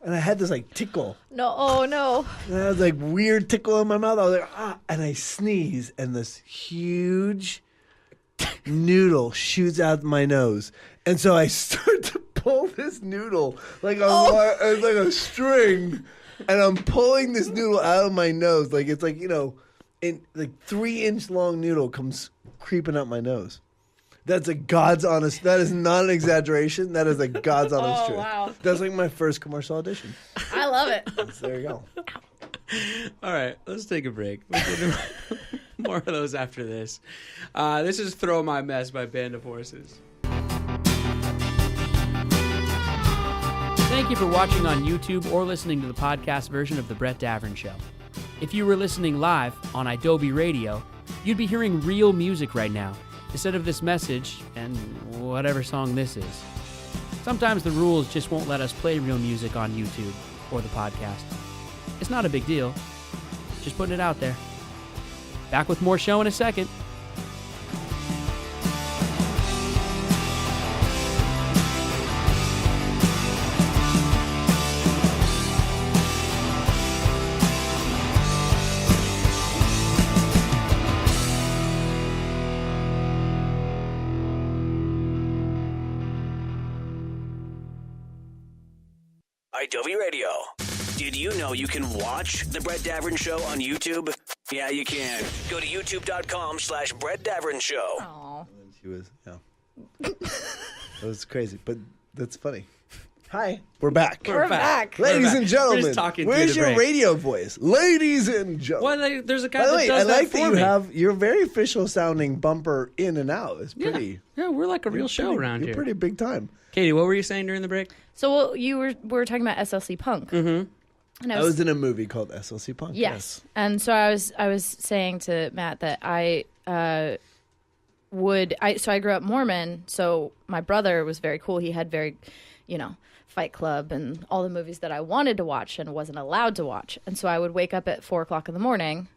[SPEAKER 6] and I had this tickle.
[SPEAKER 3] No, oh no.
[SPEAKER 6] And I was weird tickle in my mouth. I was like, and I sneeze, and this huge noodle shoots out my nose. And so I start to pull this noodle like a string, and I'm pulling this noodle out of my nose. It's in 3-inch long noodle comes creeping up my nose. That's God's honest. That is not an exaggeration. That is God's honest truth.
[SPEAKER 3] Wow.
[SPEAKER 6] That's my first commercial audition.
[SPEAKER 3] I love it.
[SPEAKER 6] So there you go.
[SPEAKER 2] All right, let's take a break. We'll do more of those after this. This is Throw My Mess by Band of Horses.
[SPEAKER 4] Thank you for watching on YouTube or listening to the podcast version of The Brett Davern Show. If you were listening live on Adobe Radio, you'd be hearing real music right now, instead of this message and whatever song this is. Sometimes the rules just won't let us play real music on YouTube. or the podcast. It's not a big deal. Just putting it out there. Back with more show in a second.
[SPEAKER 1] Adobe Radio. Did you know you can watch The Brett Davern Show on YouTube? Yeah, you can. Go to youtube.com/Brett Davern Show.
[SPEAKER 3] Aw.
[SPEAKER 6] She was, that was crazy, but that's funny. Hi, we're back.
[SPEAKER 3] We're back.
[SPEAKER 6] Ladies and
[SPEAKER 2] We're
[SPEAKER 6] gentlemen,
[SPEAKER 2] just talking
[SPEAKER 6] where's
[SPEAKER 2] through
[SPEAKER 6] your
[SPEAKER 2] the break.
[SPEAKER 6] radio voice? Ladies and gentlemen.
[SPEAKER 2] Well, there's a guy
[SPEAKER 6] By the
[SPEAKER 2] that
[SPEAKER 6] way,
[SPEAKER 2] does
[SPEAKER 6] I
[SPEAKER 2] that
[SPEAKER 6] like
[SPEAKER 2] for
[SPEAKER 6] that you
[SPEAKER 2] me.
[SPEAKER 6] have your very official sounding bumper in and out. It's pretty.
[SPEAKER 2] Yeah, we're like a real show
[SPEAKER 6] pretty-
[SPEAKER 2] around
[SPEAKER 6] you're
[SPEAKER 2] here.
[SPEAKER 6] pretty big time.
[SPEAKER 2] Katie, what were you saying during the break?
[SPEAKER 3] So we were talking about SLC Punk. Mm-hmm. And
[SPEAKER 6] I was in a movie called SLC Punk.
[SPEAKER 3] Yes. And so I was saying to Matt that I grew up Mormon, so my brother was very cool. He had very, Fight Club and all the movies that I wanted to watch and wasn't allowed to watch. And so I would wake up at 4:00 in the morning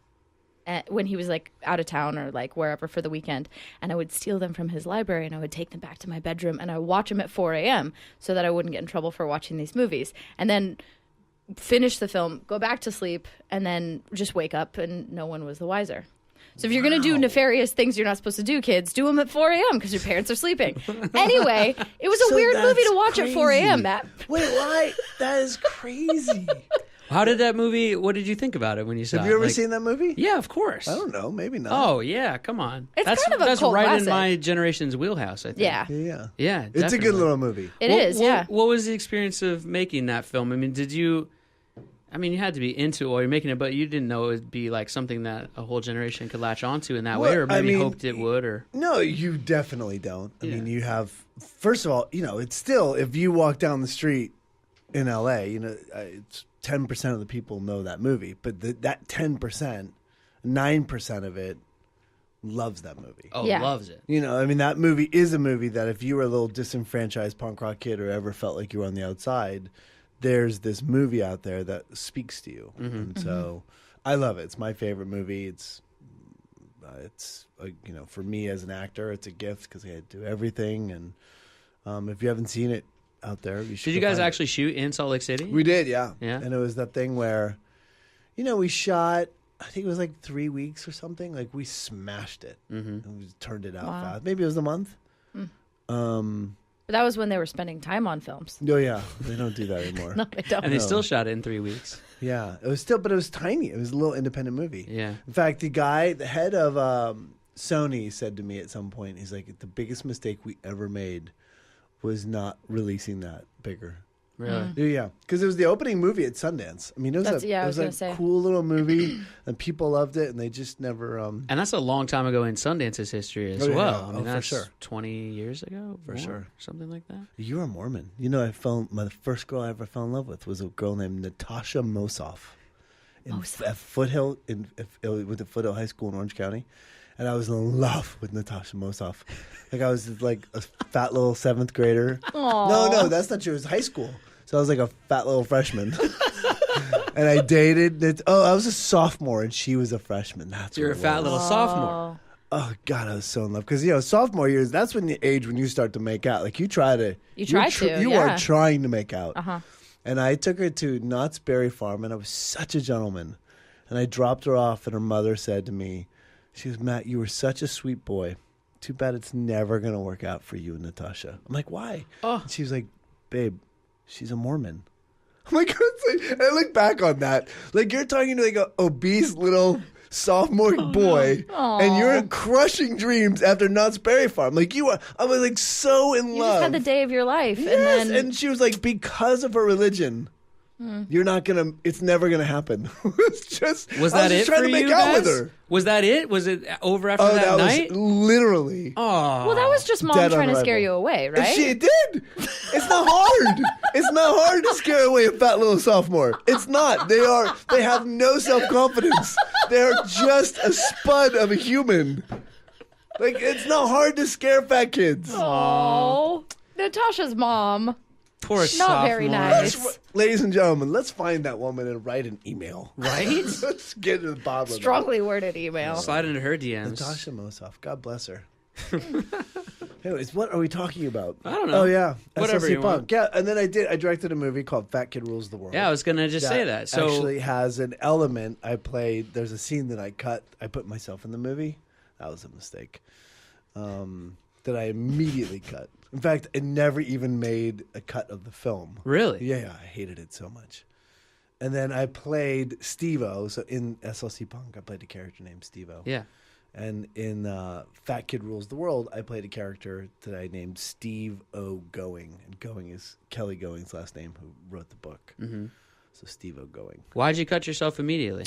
[SPEAKER 3] when he was like out of town or like wherever for the weekend, and I would steal them from his library and I would take them back to my bedroom and I would watch them at 4 a.m. so that I wouldn't get in trouble for watching these movies. And then finish the film, go back to sleep, and then just wake up and no one was the wiser. So if you're going to do nefarious things you're not supposed to do, kids, do them at 4 a.m. because your parents are sleeping. Anyway, it was a weird movie to watch at 4 a.m., Matt.
[SPEAKER 6] Wait, why? That is crazy.
[SPEAKER 2] How did that movie, what did you think about it when you saw it?
[SPEAKER 6] Have you ever seen that movie?
[SPEAKER 2] Yeah, of course.
[SPEAKER 6] I don't know. Maybe not.
[SPEAKER 2] Oh, yeah, come on.
[SPEAKER 3] It's
[SPEAKER 2] that's
[SPEAKER 3] kind of a
[SPEAKER 2] That's
[SPEAKER 3] cult
[SPEAKER 2] right
[SPEAKER 3] classic.
[SPEAKER 2] in my generation's wheelhouse, I think.
[SPEAKER 3] Yeah.
[SPEAKER 6] Yeah.
[SPEAKER 2] Yeah,
[SPEAKER 6] It's a
[SPEAKER 2] definitely.
[SPEAKER 6] good little movie.
[SPEAKER 3] It is, yeah.
[SPEAKER 2] What was the experience of making that film? I mean, you had to be into it while you're making it, but you didn't know it would be like something that a whole generation could latch onto in that way, or maybe hoped it would, or...
[SPEAKER 6] No, you definitely don't. I
[SPEAKER 2] Yeah.
[SPEAKER 6] mean, you have, first of all, it's still, if you walk down the street in LA, it's 10% of the people know that movie, but that 10%, 9% of it loves that movie.
[SPEAKER 2] Oh,
[SPEAKER 3] Yeah.
[SPEAKER 2] loves it.
[SPEAKER 6] That movie is a movie that if you were a little disenfranchised punk rock kid or ever felt like you were on the outside, there's this movie out there that speaks to you.
[SPEAKER 2] Mm-hmm.
[SPEAKER 6] And so I love it. It's my favorite movie. It's for me as an actor, it's a gift because I had to do everything. And if you haven't seen it out there, you should.
[SPEAKER 2] Did you
[SPEAKER 6] go
[SPEAKER 2] guys
[SPEAKER 6] find
[SPEAKER 2] actually shoot in Salt Lake City?
[SPEAKER 6] it. We did, yeah.
[SPEAKER 2] Yeah.
[SPEAKER 6] And it was that thing where, we shot, I think it was like 3 weeks or something. Like we smashed it.
[SPEAKER 2] Mm-hmm.
[SPEAKER 6] And we turned it out
[SPEAKER 3] Wow.
[SPEAKER 6] fast. Maybe it was a month.
[SPEAKER 3] But that was when they were spending time on films.
[SPEAKER 6] Oh yeah, they don't do that anymore.
[SPEAKER 3] No, they don't.
[SPEAKER 2] And they
[SPEAKER 6] No.
[SPEAKER 2] still shot it in 3 weeks.
[SPEAKER 6] Yeah, it was but it was tiny. It was a little independent movie.
[SPEAKER 2] Yeah.
[SPEAKER 6] In fact, the head of Sony said to me at some point, he's like, the biggest mistake we ever made was not releasing that bigger.
[SPEAKER 2] Really?
[SPEAKER 6] Yeah, because it was the opening movie at Sundance. I mean, it was
[SPEAKER 3] That's- yeah, I was
[SPEAKER 6] a
[SPEAKER 3] gonna say.
[SPEAKER 6] cool little movie, and people loved it, and they just never.
[SPEAKER 2] And that's a long time ago in Sundance's history as
[SPEAKER 6] Oh, yeah.
[SPEAKER 2] well. I
[SPEAKER 6] Oh,
[SPEAKER 2] mean,
[SPEAKER 6] for
[SPEAKER 2] that's
[SPEAKER 6] sure.
[SPEAKER 2] 20 years ago?
[SPEAKER 6] For
[SPEAKER 2] More?
[SPEAKER 6] sure.
[SPEAKER 2] Something like that?
[SPEAKER 6] You're a Mormon. My first girl I ever fell in love with was a girl named Natasha Mosoff. At Foothill, with the Foothill High School in Orange County. And I was in love with Natasha Mosoff. Like I was like a fat little 7th grader.
[SPEAKER 3] Aw.
[SPEAKER 6] No, that's not true. It was high school. So I was like a fat little freshman. And I dated. I was a sophomore and she was a freshman. That's
[SPEAKER 2] You're a
[SPEAKER 6] what it
[SPEAKER 2] fat
[SPEAKER 6] was.
[SPEAKER 2] little sophomore.
[SPEAKER 6] Oh God, I was so in love because sophomore years. That's when the age when you start to make out. Like you try to.
[SPEAKER 3] You try to,
[SPEAKER 6] You
[SPEAKER 3] yeah.
[SPEAKER 6] are trying to make out.
[SPEAKER 3] Uh-huh.
[SPEAKER 6] And I took her to Knott's Berry Farm, and I was such a gentleman. And I dropped her off, and her mother said to me, she goes, "Matt, you were such a sweet boy. Too bad it's never going to work out for you and Natasha." I'm like, "Why?"
[SPEAKER 2] Oh.
[SPEAKER 6] And she was like, "Babe, she's a Mormon." I'm like, and I look back on that. Like, you're talking to like an obese little sophomore boy, and you're crushing dreams after Knott's Berry Farm. Like, I was like so in
[SPEAKER 3] You
[SPEAKER 6] love.
[SPEAKER 3] just had the day of your life.
[SPEAKER 6] Yes,
[SPEAKER 3] And then
[SPEAKER 6] and she was like, because of her religion, you're not gonna. It's never gonna happen. It's just.
[SPEAKER 2] Was
[SPEAKER 6] I
[SPEAKER 2] that
[SPEAKER 6] just
[SPEAKER 2] it
[SPEAKER 6] trying
[SPEAKER 2] for
[SPEAKER 6] to make
[SPEAKER 2] you
[SPEAKER 6] out
[SPEAKER 2] guys?
[SPEAKER 6] with her.
[SPEAKER 2] Was that it? Was it over after
[SPEAKER 6] Oh,
[SPEAKER 2] that
[SPEAKER 6] that
[SPEAKER 2] night?
[SPEAKER 6] was literally.
[SPEAKER 2] Oh.
[SPEAKER 3] well, that was just mom
[SPEAKER 6] Dead on
[SPEAKER 3] trying to scare
[SPEAKER 6] arrival.
[SPEAKER 3] you away,
[SPEAKER 6] And
[SPEAKER 3] right?
[SPEAKER 6] she did. It's not hard. It's not hard to scare away a fat little sophomore. It's not. They have no self-confidence. They're just a spud of a human. Like, it's not hard to scare fat kids.
[SPEAKER 3] Oh, Natasha's mom.
[SPEAKER 2] Poor
[SPEAKER 3] Not
[SPEAKER 2] sophomore.
[SPEAKER 3] very nice.
[SPEAKER 6] Ladies and gentlemen, let's find that woman and write an email.
[SPEAKER 2] Right?
[SPEAKER 6] Let's get to the bottom of it.
[SPEAKER 3] Strongly worded email.
[SPEAKER 2] Slide into her DMs.
[SPEAKER 6] Natasha Mosoff. God bless her. Anyways, what are we talking about?
[SPEAKER 2] I don't know.
[SPEAKER 6] Oh, yeah.
[SPEAKER 2] Whatever
[SPEAKER 6] SLC
[SPEAKER 2] you want.
[SPEAKER 6] Punk. Yeah, and then I directed a movie called Fat Kid Rules the World.
[SPEAKER 2] Yeah, I was going to just say that. So
[SPEAKER 6] actually has an element I played. There's a scene that I cut. I put myself in the movie. That was a mistake. That I immediately cut. In fact, I never even made a cut of the film.
[SPEAKER 2] Really?
[SPEAKER 6] Yeah, I hated it so much. And then I played Steve-O. So in SLC Punk, I played a character named Steve-O.
[SPEAKER 2] Yeah.
[SPEAKER 6] And in Fat Kid Rules the World, I played a character that I named Steve O. Going. And Going is Kelly Going's last name, who wrote the book. Mm-hmm. So Steve O. Going.
[SPEAKER 2] Why'd you cut yourself immediately?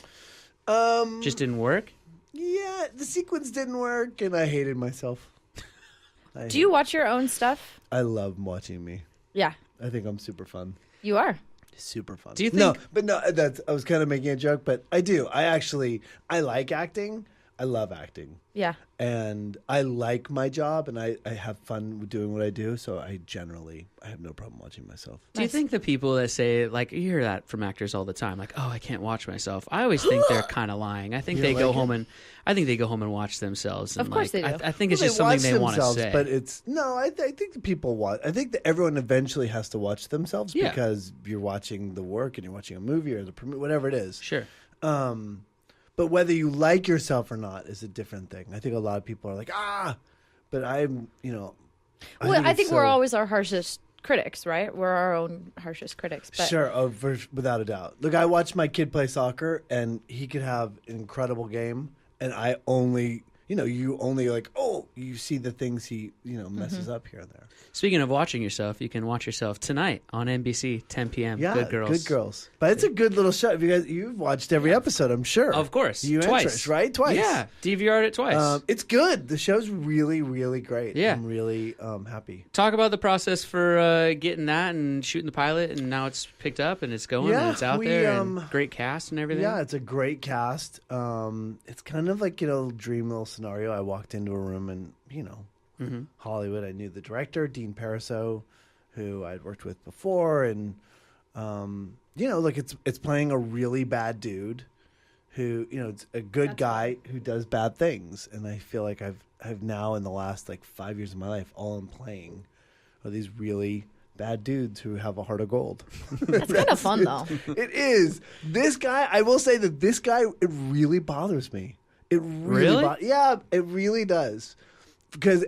[SPEAKER 2] Just didn't work?
[SPEAKER 6] Yeah, the sequence didn't work, and I hated myself.
[SPEAKER 3] Do you watch your own stuff?
[SPEAKER 6] I love watching me.
[SPEAKER 3] Yeah,
[SPEAKER 6] I think I'm super fun.
[SPEAKER 3] you are.
[SPEAKER 6] Super fun.
[SPEAKER 2] Do you think-
[SPEAKER 6] No, that's I was kind of making a joke, but I do. I like acting. I love acting.
[SPEAKER 3] Yeah.
[SPEAKER 6] And I like my job, and I have fun doing what I do, so I have no problem watching myself.
[SPEAKER 2] Do you think the people that say, like, you hear that from actors all the time, like, oh, I can't watch myself. I always think they're kind of lying. I think they go home and watch themselves. And
[SPEAKER 3] Of course
[SPEAKER 2] like,
[SPEAKER 3] they do.
[SPEAKER 2] I think it's just something they want to say.
[SPEAKER 6] But it's I think the people watch. I think that everyone eventually has to watch themselves because you're watching the work and you're watching a movie or the premiere, whatever it is.
[SPEAKER 2] Sure.
[SPEAKER 6] But whether you like yourself or not is a different thing. I think a lot of people are like, but I'm,
[SPEAKER 3] I think we're always our harshest critics, right? We're our own harshest critics. But
[SPEAKER 6] Sure, without a doubt. Look, I watched my kid play soccer, and he could have an incredible game, and I only, you only like, you see the things he, messes up here and there.
[SPEAKER 2] Speaking of watching yourself, you can watch yourself tonight on NBC, 10 p.m.
[SPEAKER 6] Yeah,
[SPEAKER 2] Good Girls.
[SPEAKER 6] But it's a good little show. You've watched every episode, I'm sure.
[SPEAKER 2] Of course.
[SPEAKER 6] You
[SPEAKER 2] Twice.
[SPEAKER 6] interest, right? Twice.
[SPEAKER 2] Yeah, DVR'd it twice.
[SPEAKER 6] It's good. The show's really, really great.
[SPEAKER 2] Yeah.
[SPEAKER 6] I'm really happy.
[SPEAKER 2] Talk about the process for getting that and shooting the pilot, and now it's picked up and it's going and it's out there, and great cast and everything.
[SPEAKER 6] Yeah, it's a great cast. It's kind of like, dream little scenario. I walked into a room and, Hollywood. I knew the director, Dean Pariseau, who I'd worked with before, and it's playing a really bad dude who, it's a good guy who does bad things, and I feel like I've now in the last 5 years of my life, all I'm playing are these really bad dudes who have a heart of gold.
[SPEAKER 3] That's kind of fun, though.
[SPEAKER 6] It is. This guy, I will say that this guy, it really bothers me. It really? Yeah, it really does. Because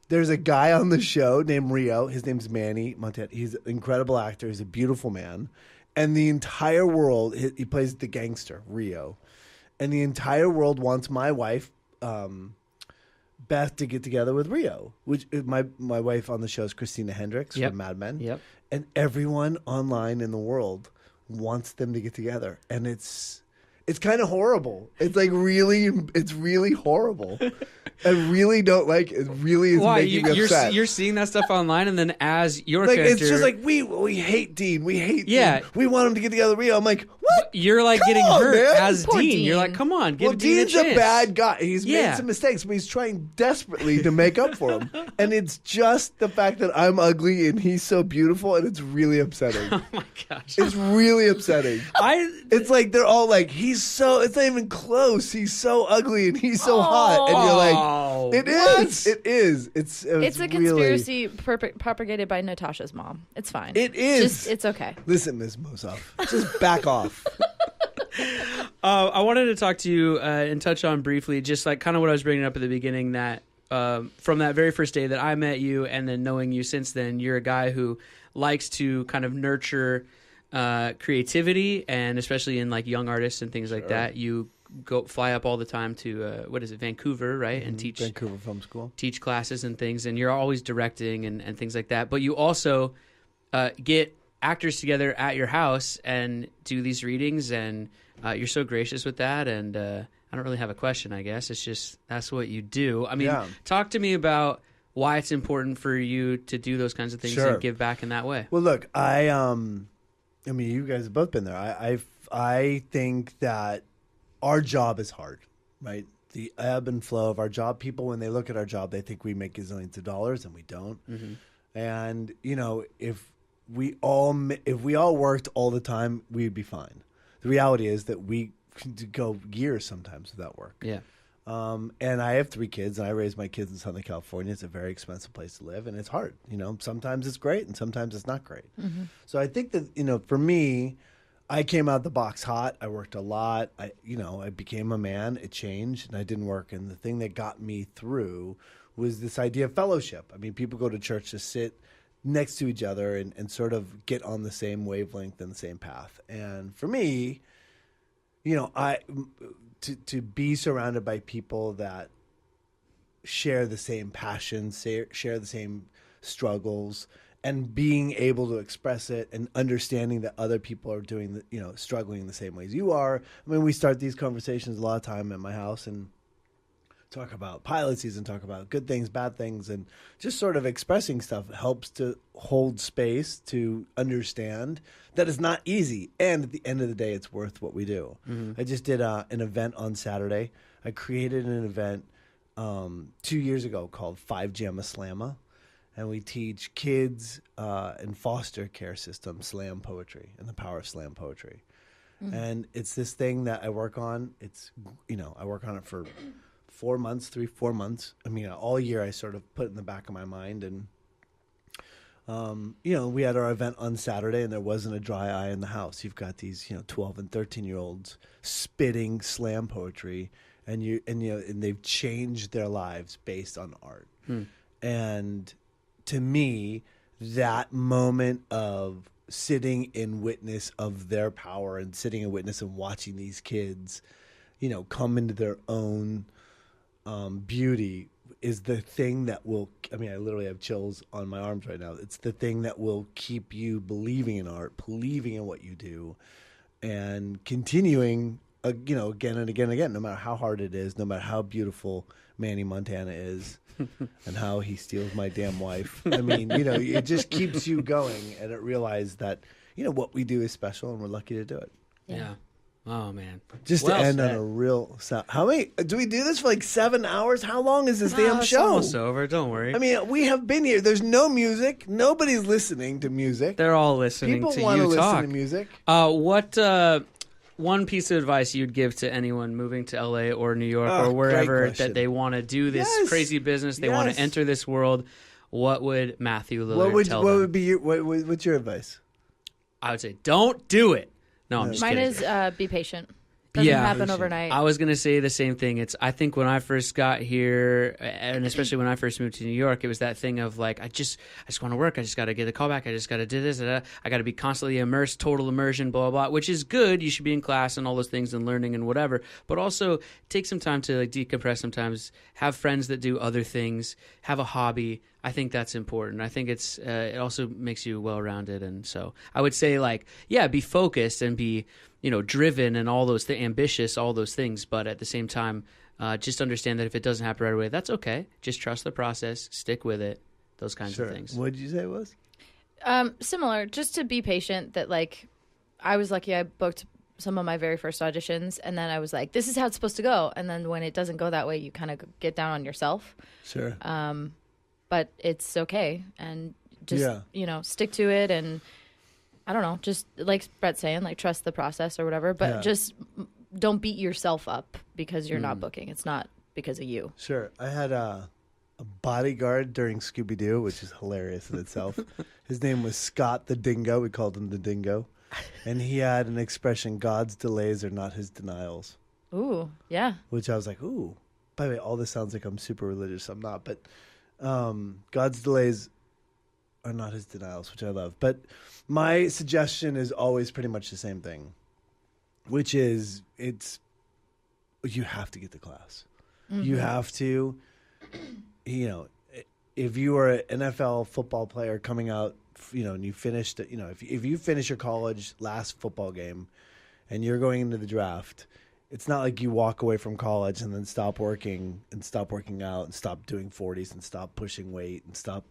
[SPEAKER 6] there's a guy on the show named Rio. His name's Manny Montana. He's an incredible actor. He's a beautiful man. And the entire world, he plays the gangster, Rio. And the entire world wants my wife, Beth, to get together with Rio. Which my wife on the show is Christina Hendricks from Mad Men.
[SPEAKER 2] Yep.
[SPEAKER 6] And everyone online in the world wants them to get together. And it's kind of horrible. It's really horrible. I really don't like it. It really is making me upset.
[SPEAKER 2] You're seeing that stuff online, and then as your
[SPEAKER 6] like,
[SPEAKER 2] character...
[SPEAKER 6] it's just like, we hate Dean. We hate
[SPEAKER 2] Yeah.
[SPEAKER 6] Dean. We want him to get together with Rio. I'm like, what?
[SPEAKER 2] You're like getting hurt
[SPEAKER 6] man.
[SPEAKER 2] as
[SPEAKER 3] Poor
[SPEAKER 2] Dean.
[SPEAKER 3] Dean.
[SPEAKER 2] You're like, come on, give
[SPEAKER 6] Well,
[SPEAKER 2] Dean
[SPEAKER 6] Dean's
[SPEAKER 2] a chance.
[SPEAKER 6] a bad guy. He's made some mistakes, but he's trying desperately to make up for him. And it's just the fact that I'm ugly and he's so beautiful, and it's really upsetting.
[SPEAKER 2] Oh my gosh.
[SPEAKER 6] It's really upsetting. It's like they're all like, it's not even close. He's so ugly and he's so hot. And you're like, it is. It is. It's
[SPEAKER 3] a conspiracy propagated by Natasha's mom. It's fine.
[SPEAKER 6] It is.
[SPEAKER 3] It's okay.
[SPEAKER 6] Listen, Ms. Mosoff, just back off.
[SPEAKER 2] I wanted to talk to you and touch on briefly just like kind of what I was bringing up at the beginning, that from that very first day that I met you and then knowing you since then, you're a guy who likes to kind of nurture creativity, and especially in like young artists and things like that. You fly up all the time to Vancouver, right? And teach
[SPEAKER 6] Vancouver Film School,
[SPEAKER 2] teach classes and things, and you're always directing and things like that. But you also get actors together at your house and do these readings, and you're so gracious with that. And I don't really have a question, I guess. It's just that's what you do. I mean, talk to me about why it's important for you to do those kinds of things and give back in that way.
[SPEAKER 6] Well, look, I mean, you guys have both been there. I think that our job is hard, right? The ebb and flow of our job. People, when they look at our job, they think we make gazillions of dollars, and we don't. Mm-hmm. And, if if we all worked all the time, we'd be fine. The reality is that we could go years sometimes without work.
[SPEAKER 2] Yeah.
[SPEAKER 6] And I have 3 kids, and I raised my kids in Southern California. It's a very expensive place to live, and it's hard. Sometimes it's great, and sometimes it's not great. Mm-hmm. So I think that, for me, I came out the box hot. I worked a lot. I became a man. It changed, and I didn't work. And the thing that got me through was this idea of fellowship. I mean, people go to church to sit next to each other and sort of get on the same wavelength and the same path. And for me, to be surrounded by people that share the same passions, share the same struggles, and being able to express it and understanding that other people are doing struggling the same ways you are. I mean, we start these conversations a lot of time at my house and talk about pilot season, talk about good things, bad things, and just sort of expressing stuff helps to hold space to understand that it's not easy. And at the end of the day, it's worth what we do. Mm-hmm. I just did an event on Saturday. I created an event 2 years ago called 5 Jamma Slamma. And we teach kids in foster care systems slam poetry and the power of slam poetry. Mm-hmm. And it's this thing that I work on. I work on it for 4 months, 4 months. I mean, all year I sort of put it in the back of my mind. And, we had our event on Saturday and there wasn't a dry eye in the house. You've got these, 12 and 13-year-olds spitting slam poetry and they've changed their lives based on art. And to me, that moment of sitting in witness of their power and sitting in witness and watching these kids, come into their own beauty is the thing that will, I literally have chills on my arms right now. It's the thing that will keep you believing in art, believing in what you do, and continuing, again and again and again, no matter how hard it is, no matter how beautiful Manny Montana is. And how he steals my damn wife. I mean, it just keeps you going, and it realizes that, what we do is special, and we're lucky to do it.
[SPEAKER 2] Yeah. Oh, man.
[SPEAKER 6] Just to end on a real sound. How many? Do we do this for like 7 hours? How long is this damn
[SPEAKER 2] It's
[SPEAKER 6] show?
[SPEAKER 2] almost over. Don't worry.
[SPEAKER 6] I mean, we have been here. There's no music. Nobody's listening to music.
[SPEAKER 2] They're all listening
[SPEAKER 6] People
[SPEAKER 2] to you
[SPEAKER 6] want to
[SPEAKER 2] talk.
[SPEAKER 6] listen to music.
[SPEAKER 2] What one piece of advice you'd give to anyone moving to LA or New York or wherever that they want to do this crazy business, they want to enter this world, what would Matthew Lillard tell them?
[SPEAKER 6] What would be what's your advice?
[SPEAKER 2] I would say, don't do it. No, I'm just
[SPEAKER 3] Mine
[SPEAKER 2] kidding.
[SPEAKER 3] is be patient. Doesn't happen overnight.
[SPEAKER 2] I was going to say the same thing. I think when I first got here, and especially when I first moved to New York, it was that thing of like, I just want to work. I just got to get a call back. I just got to do this. I got to be constantly immersed, total immersion, blah, blah, blah, which is good. You should be in class and all those things and learning and whatever. But also take some time to like decompress sometimes, have friends that do other things, have a hobby. I think that's important. I think it also makes you well-rounded. And so I would say be focused and be, driven and all those ambitious, all those things. But at the same time, just understand that if it doesn't happen right away, that's okay. Just trust the process, stick with it, those kinds of things.
[SPEAKER 6] What did you say it was?
[SPEAKER 3] Similar, just to be patient that I was lucky I booked some of my very first auditions and then I was like, this is how it's supposed to go. And then when it doesn't go that way, you kind of get down on yourself.
[SPEAKER 6] Sure.
[SPEAKER 3] But it's okay. And just, stick to it. And I don't know, just like Brett's saying, trust the process or whatever, but just don't beat yourself up because you're not booking. It's not because of you.
[SPEAKER 6] Sure. I had a bodyguard during Scooby-Doo, which is hilarious in itself. His name was Scott the Dingo. We called him the Dingo. And he had an expression, God's delays are not his denials.
[SPEAKER 3] Ooh, yeah.
[SPEAKER 6] Which I was like, ooh. By the way, all this sounds like I'm super religious. I'm not, but God's delays are not his denials, which I love. But my suggestion is always pretty much the same thing, which is you have to get to class. Mm-hmm. You have to, if you are an NFL football player coming out, and you finished, if you finish your college last football game and you're going into the draft, it's not like you walk away from college and then stop working out and stop doing 40s and stop pushing weight and stop,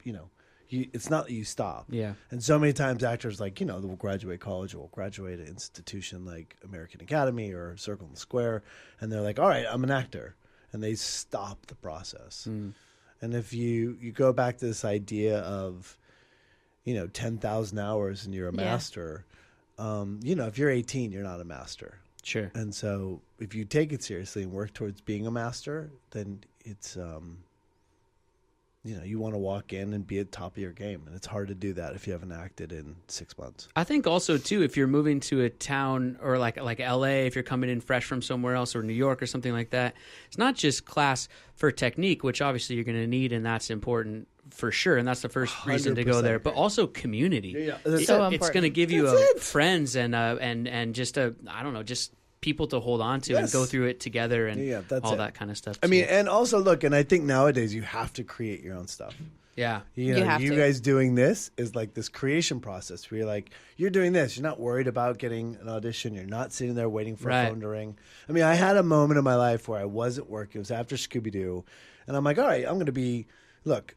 [SPEAKER 6] it's not that you stop.
[SPEAKER 2] Yeah.
[SPEAKER 6] And so many times actors they'll graduate college or will graduate an institution like American Academy or Circle and Square. And they're like, all right, I'm an actor. And they stop the process. Mm. And if you go back to this idea of, 10,000 hours and you're a master. If you're 18, you're not a master.
[SPEAKER 2] Sure.
[SPEAKER 6] And so if you take it seriously and work towards being a master, then it's, you want to walk in and be at the top of your game. And it's hard to do that if you haven't acted in 6 months.
[SPEAKER 2] I think also, too, if you're moving to a town or like L.A., if you're coming in fresh from somewhere else or New York or something like that, it's not just class for technique, which obviously you're going to need, and that's important for sure. And that's the first reason to go there. But also community.
[SPEAKER 6] Yeah.
[SPEAKER 2] It's going to give you friends and just just people to hold on to and go through it together and all that kind of stuff.
[SPEAKER 6] I mean, and also look, and I think nowadays you have to create your own stuff.
[SPEAKER 2] Yeah.
[SPEAKER 6] You guys doing this is like this creation process where you're doing this. You're not worried about getting an audition. You're not sitting there waiting for a phone to ring. I mean, I had a moment in my life where I wasn't working. It was after Scooby-Doo. And I'm like, all right, I'm going to look,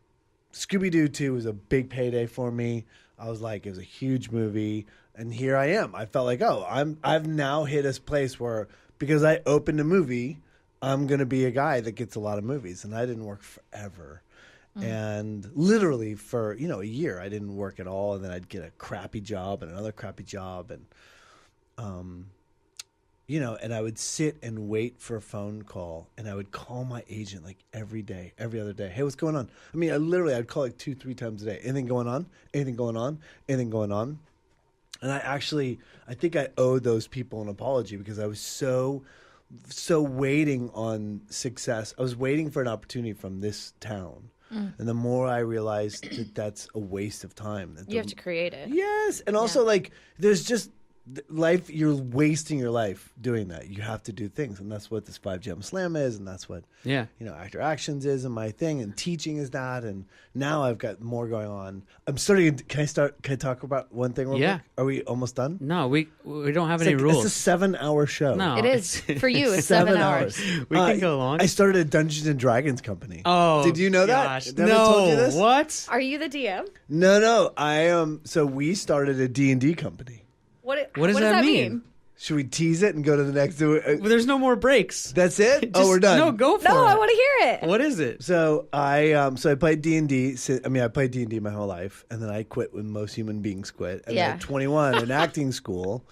[SPEAKER 6] Scooby-Doo 2 was a big payday for me. I was like, it was a huge movie. And here I am. I felt like, I've now hit a place where, because I opened a movie, I'm going to be a guy that gets a lot of movies. And I didn't work forever. And literally for, a year, I didn't work at all. And then I'd get a crappy job and another crappy job. And, and I would sit and wait for a phone call. And I would call my agent like every day, every other day. Hey, what's going on? I mean, I'd call like 2-3 times a day. Anything going on? Anything going on? Anything going on? And I think I owe those people an apology because I was so waiting on success. I was waiting for an opportunity from this town. And the more I realized that that's a waste of time.
[SPEAKER 3] You have to create it.
[SPEAKER 6] Yes. And also there's just life. You're wasting your life doing that. You have to do things. And that's what this 5 Gem Slam is. And that's what, Actor Actions is and my thing. And teaching is that. And now I've got more going on. I'm starting. Can I talk about one thing real quick? Are we almost done?
[SPEAKER 2] No, we don't have any rules.
[SPEAKER 6] It's a 7-hour show.
[SPEAKER 2] No.
[SPEAKER 3] It is. For you, it's 7 hours.
[SPEAKER 2] We can go long.
[SPEAKER 6] I started a Dungeons and Dragons company.
[SPEAKER 2] Oh,
[SPEAKER 6] did you know
[SPEAKER 2] gosh.
[SPEAKER 6] that? No. I told you this?
[SPEAKER 2] What?
[SPEAKER 3] Are you the DM?
[SPEAKER 6] No. I am. So we started a D&D company.
[SPEAKER 2] What does that mean?
[SPEAKER 6] Should we tease it and go to the next?
[SPEAKER 2] Well, there's no more breaks.
[SPEAKER 6] That's it? We're done.
[SPEAKER 2] No, go for it.
[SPEAKER 3] No, I want to hear it.
[SPEAKER 2] What is it?
[SPEAKER 6] So I played D&D. I played D&D my whole life, and then I quit when most human beings quit. And then at 21 in acting school,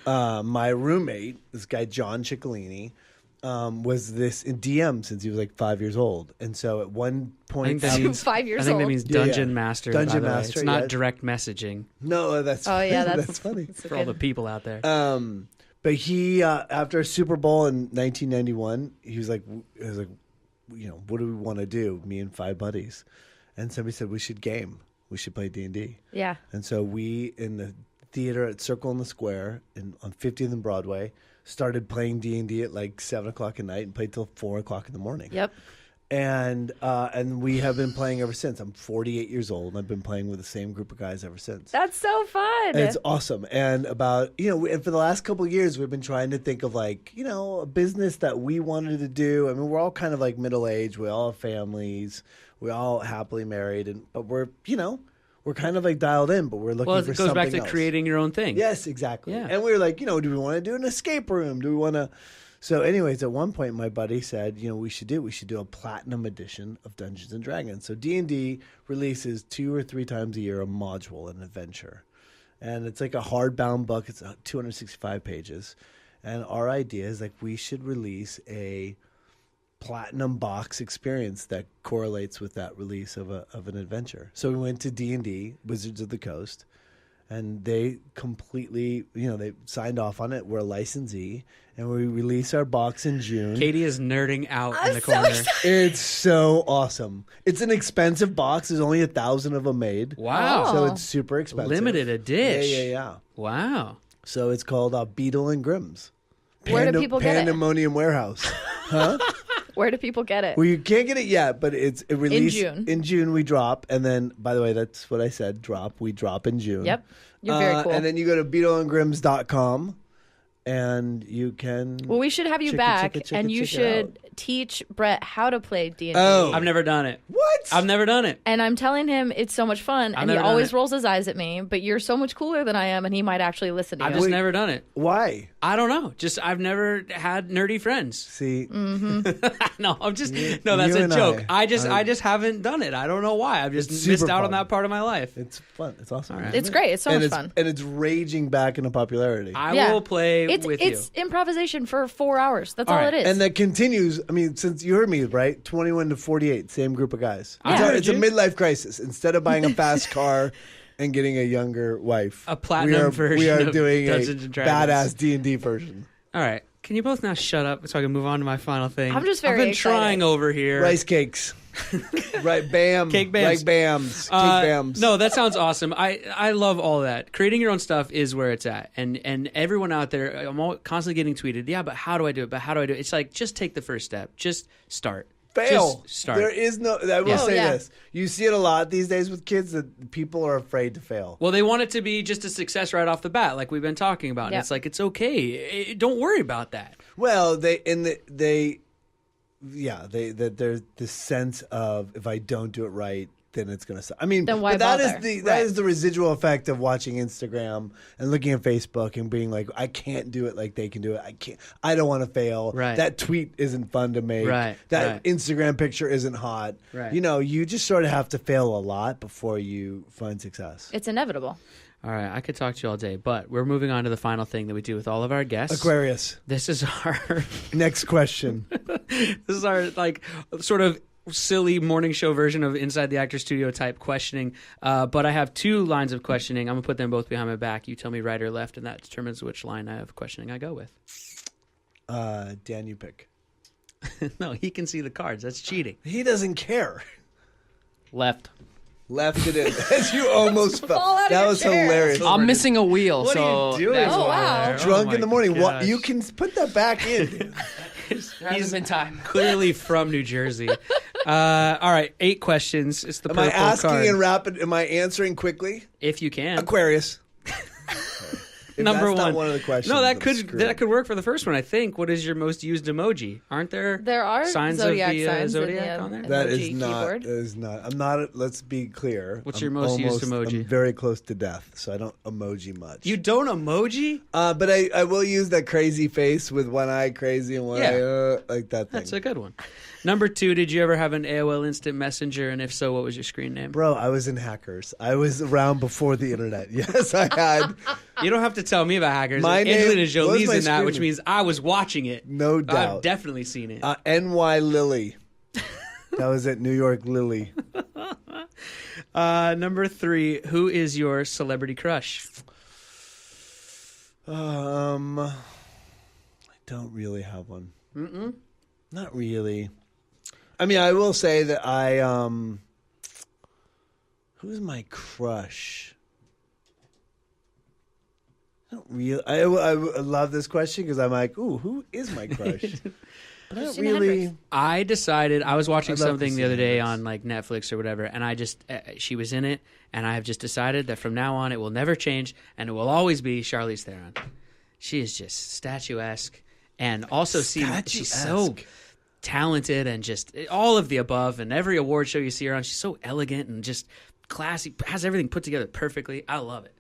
[SPEAKER 6] my roommate, this guy John Ciccolini, was this DM since he was like 5 years old. And so at one point,
[SPEAKER 2] that means
[SPEAKER 3] 5 years old.
[SPEAKER 2] I think that means Dungeon Master.
[SPEAKER 6] Dungeon
[SPEAKER 2] by the way.
[SPEAKER 6] Master.
[SPEAKER 2] It's not direct messaging.
[SPEAKER 6] No, that's funny. That's funny
[SPEAKER 2] for all the people out there.
[SPEAKER 6] But he after a Super Bowl in 1991, he was like, what do we want to do? Me and 5 buddies, and somebody said we should play D&D.
[SPEAKER 3] Yeah.
[SPEAKER 6] And so we in the theater at Circle in the Square on 50th and Broadway started playing D&D at like 7 o'clock at night and played till 4 o'clock in the morning.
[SPEAKER 3] Yep.
[SPEAKER 6] And we have been playing ever since. I'm 48 years old, and I've been playing with the same group of guys ever since.
[SPEAKER 3] That's so fun.
[SPEAKER 6] And it's awesome. And and for the last couple of years, we've been trying to think of a business that we wanted to do. I mean, we're all kind of like middle-aged. We all have families. We're all happily married, but we're kind of like dialed in, but we're looking for something else.
[SPEAKER 2] It goes back to creating your own thing.
[SPEAKER 6] Yes, exactly.
[SPEAKER 2] Yeah.
[SPEAKER 6] And we were like, do we want to do an escape room? Do we want to? So anyways, at one point, my buddy said, we should do a platinum edition of Dungeons and Dragons. So D&D releases 2 or 3 times a year a module, an adventure. And it's like a hardbound book. It's 265 pages. And our idea is we should release a platinum box experience that correlates with that release of an adventure. So we went to D&D, Wizards of the Coast, and they completely, they signed off on it. We're a licensee, and we release our box in June.
[SPEAKER 2] Katie is nerding out in the corner.
[SPEAKER 6] It's so awesome. It's an expensive box. There's only 1,000 of them made.
[SPEAKER 2] Wow.
[SPEAKER 6] So it's super expensive.
[SPEAKER 2] Limited edition.
[SPEAKER 6] Yeah.
[SPEAKER 2] Wow.
[SPEAKER 6] So it's called Beetle and Grimm's.
[SPEAKER 3] Where do people get it?
[SPEAKER 6] Pandemonium Warehouse. Huh?
[SPEAKER 3] Where do people get it?
[SPEAKER 6] Well, you can't get it yet, but it released
[SPEAKER 3] in June.
[SPEAKER 6] In June we drop, and then, by the way, that's what I said. Drop. We drop in June.
[SPEAKER 3] Yep. You're very cool.
[SPEAKER 6] And then you go to beetleandgrims.com, and you can.
[SPEAKER 3] Well, we should have you back, and you should teach Brett how to play D&D.
[SPEAKER 6] Oh,
[SPEAKER 2] I've never done it.
[SPEAKER 6] What?
[SPEAKER 2] I've never done it.
[SPEAKER 3] And I'm telling him it's so much fun, and he always rolls his eyes at me. But you're so much cooler than I am, and he might actually listen to you.
[SPEAKER 2] I've just never done it.
[SPEAKER 6] Why?
[SPEAKER 2] I don't know. Just I've never had nerdy friends.
[SPEAKER 6] See,
[SPEAKER 2] No, I'm just no. That's
[SPEAKER 6] you
[SPEAKER 2] a
[SPEAKER 6] and
[SPEAKER 2] joke. I just haven't done it. I don't know why. I've just
[SPEAKER 6] It's
[SPEAKER 2] missed
[SPEAKER 6] super
[SPEAKER 2] out
[SPEAKER 6] fun.
[SPEAKER 2] on that part of my life.
[SPEAKER 6] it's fun. It's awesome.
[SPEAKER 3] It's great. It's so
[SPEAKER 6] and
[SPEAKER 3] much
[SPEAKER 6] it's,
[SPEAKER 3] fun.
[SPEAKER 6] and it's raging back into popularity.
[SPEAKER 2] I will play
[SPEAKER 3] It's
[SPEAKER 2] with you.
[SPEAKER 3] it's improvisation for 4 hours. That's
[SPEAKER 2] All
[SPEAKER 3] all
[SPEAKER 2] right.
[SPEAKER 3] it is.
[SPEAKER 6] And that continues. I mean, since you heard me, right? 21 to 48, same group of guys.
[SPEAKER 2] I heard
[SPEAKER 6] It's a
[SPEAKER 2] you.
[SPEAKER 6] midlife crisis. Instead of buying a fast car and getting a younger wife,
[SPEAKER 2] A platinum version
[SPEAKER 6] we are
[SPEAKER 2] of
[SPEAKER 6] doing
[SPEAKER 2] Dungeons
[SPEAKER 6] a
[SPEAKER 2] and Dragons.
[SPEAKER 6] badass D&D version.
[SPEAKER 2] All right. Can you both now shut up so I can move on to my final thing?
[SPEAKER 3] I'm just
[SPEAKER 2] I've
[SPEAKER 3] very
[SPEAKER 2] been
[SPEAKER 3] excited.
[SPEAKER 2] trying over here.
[SPEAKER 6] Rice cakes. Right, bam.
[SPEAKER 2] Cake bams.
[SPEAKER 6] Like bams. Cake bams.
[SPEAKER 2] No, that sounds awesome. I love all that. Creating your own stuff is where it's at. And everyone out there, I'm constantly getting tweeted, yeah, but how do I do it? But how do I do it? It's like, just take the first step. Just start.
[SPEAKER 6] Fail.
[SPEAKER 2] Just start.
[SPEAKER 6] There is no. I will
[SPEAKER 2] Yeah.
[SPEAKER 6] say
[SPEAKER 3] yeah.
[SPEAKER 6] this. You see it a lot these days with kids that people are afraid to fail.
[SPEAKER 2] Well, they want it to be just a success right off the bat, like we've been talking about. And
[SPEAKER 3] Yeah.
[SPEAKER 2] it's like, it's okay. Don't worry about that.
[SPEAKER 6] Well, there's this sense of if I don't do it right, then it's going to suck. I mean,
[SPEAKER 3] Then why
[SPEAKER 6] but that
[SPEAKER 3] bother?
[SPEAKER 6] is
[SPEAKER 3] Right.
[SPEAKER 6] the residual effect of watching Instagram and looking at Facebook and being like, I can't do it like they can do it. I don't want to fail.
[SPEAKER 2] Right.
[SPEAKER 6] That tweet isn't fun to make.
[SPEAKER 2] Right,
[SPEAKER 6] That
[SPEAKER 2] right.
[SPEAKER 6] Instagram picture isn't hot.
[SPEAKER 2] Right.
[SPEAKER 6] You know, you just sort of have to fail a lot before you find success.
[SPEAKER 3] It's inevitable.
[SPEAKER 2] All right, I could talk to you all day, but we're moving on to the final thing that we do with all of our guests.
[SPEAKER 6] Aquarius.
[SPEAKER 2] This is our
[SPEAKER 6] Next question.
[SPEAKER 2] this is our like sort of silly morning show version of Inside the Actor Studio type questioning. But I have 2 lines of questioning. I'm gonna put them both behind my back. You tell me right or left, and that determines which line of questioning I go with.
[SPEAKER 6] Dan, you pick.
[SPEAKER 2] No, he can see the cards. That's cheating.
[SPEAKER 6] He doesn't care.
[SPEAKER 4] Left.
[SPEAKER 6] Left it in. As you almost fell.
[SPEAKER 3] Fall out of
[SPEAKER 6] That
[SPEAKER 3] your
[SPEAKER 6] was
[SPEAKER 3] chair.
[SPEAKER 6] hilarious.
[SPEAKER 4] I'm missing a wheel,
[SPEAKER 2] What
[SPEAKER 4] so
[SPEAKER 2] are you doing?
[SPEAKER 4] that's
[SPEAKER 3] Oh,
[SPEAKER 4] why.
[SPEAKER 3] wow.
[SPEAKER 6] Drunk
[SPEAKER 2] my
[SPEAKER 6] in the morning. What?
[SPEAKER 2] gosh.
[SPEAKER 6] You can put that back in.
[SPEAKER 4] Hasn't been time.
[SPEAKER 2] Clearly from New Jersey. All right, 8 questions. It's the
[SPEAKER 6] Am
[SPEAKER 2] purple
[SPEAKER 6] I asking
[SPEAKER 2] card.
[SPEAKER 6] in rapid? Am I answering quickly?
[SPEAKER 2] If you can.
[SPEAKER 6] Aquarius. If
[SPEAKER 2] Number
[SPEAKER 6] that's
[SPEAKER 2] one.
[SPEAKER 6] not one of the questions.
[SPEAKER 2] No, that
[SPEAKER 6] I'm
[SPEAKER 2] could
[SPEAKER 6] screwed.
[SPEAKER 2] work for the first one. I think. What is your most used emoji? Aren't there?
[SPEAKER 3] There are
[SPEAKER 2] signs
[SPEAKER 3] zodiac
[SPEAKER 2] of the
[SPEAKER 3] signs in
[SPEAKER 2] zodiac
[SPEAKER 3] the,
[SPEAKER 2] on there.
[SPEAKER 6] That is
[SPEAKER 3] emoji
[SPEAKER 6] not.
[SPEAKER 3] keyboard.
[SPEAKER 6] That is not. I'm not. Let's be clear.
[SPEAKER 2] What's
[SPEAKER 6] I'm
[SPEAKER 2] your most used emoji?
[SPEAKER 6] I'm very close to death, so I don't emoji much.
[SPEAKER 2] You don't emoji?
[SPEAKER 6] But I will use that crazy face with one eye crazy and one
[SPEAKER 2] Yeah.
[SPEAKER 6] eye like that thing.
[SPEAKER 2] That's a good one. Number 2, did you ever have an AOL Instant Messenger? And if so, what was your screen name?
[SPEAKER 6] Bro, I was in hackers. I was around before the internet. Yes, I had.
[SPEAKER 2] You don't have to tell me about hackers.
[SPEAKER 6] My name-
[SPEAKER 2] Angelina
[SPEAKER 6] what
[SPEAKER 2] Jolie's
[SPEAKER 6] was my
[SPEAKER 2] in that,
[SPEAKER 6] screen
[SPEAKER 2] which
[SPEAKER 6] name?
[SPEAKER 2] means I was watching it.
[SPEAKER 6] No
[SPEAKER 2] I've
[SPEAKER 6] doubt.
[SPEAKER 2] definitely seen it.
[SPEAKER 6] NY Lily. That was at New York Lily.
[SPEAKER 2] Number 3, who is your celebrity crush?
[SPEAKER 6] I don't really have one. Not really. I mean, I will say that who's my crush? I don't really. I love this question because I'm like, ooh, who is my crush? But I don't
[SPEAKER 3] Christina
[SPEAKER 6] really.
[SPEAKER 3] Hendricks.
[SPEAKER 2] I decided I was watching
[SPEAKER 6] I love
[SPEAKER 2] something the
[SPEAKER 6] Christina
[SPEAKER 2] other day
[SPEAKER 6] Hendricks.
[SPEAKER 2] on like Netflix or whatever, and I just she was in it, and I have just decided that from now on it will never change, and it will always be Charlize Theron. She is just statuesque, and also she's so
[SPEAKER 6] Statuesque.
[SPEAKER 2] talented and just all of the above. And every award show you see her on, she's so elegant and just classy, has everything put together perfectly. I love it.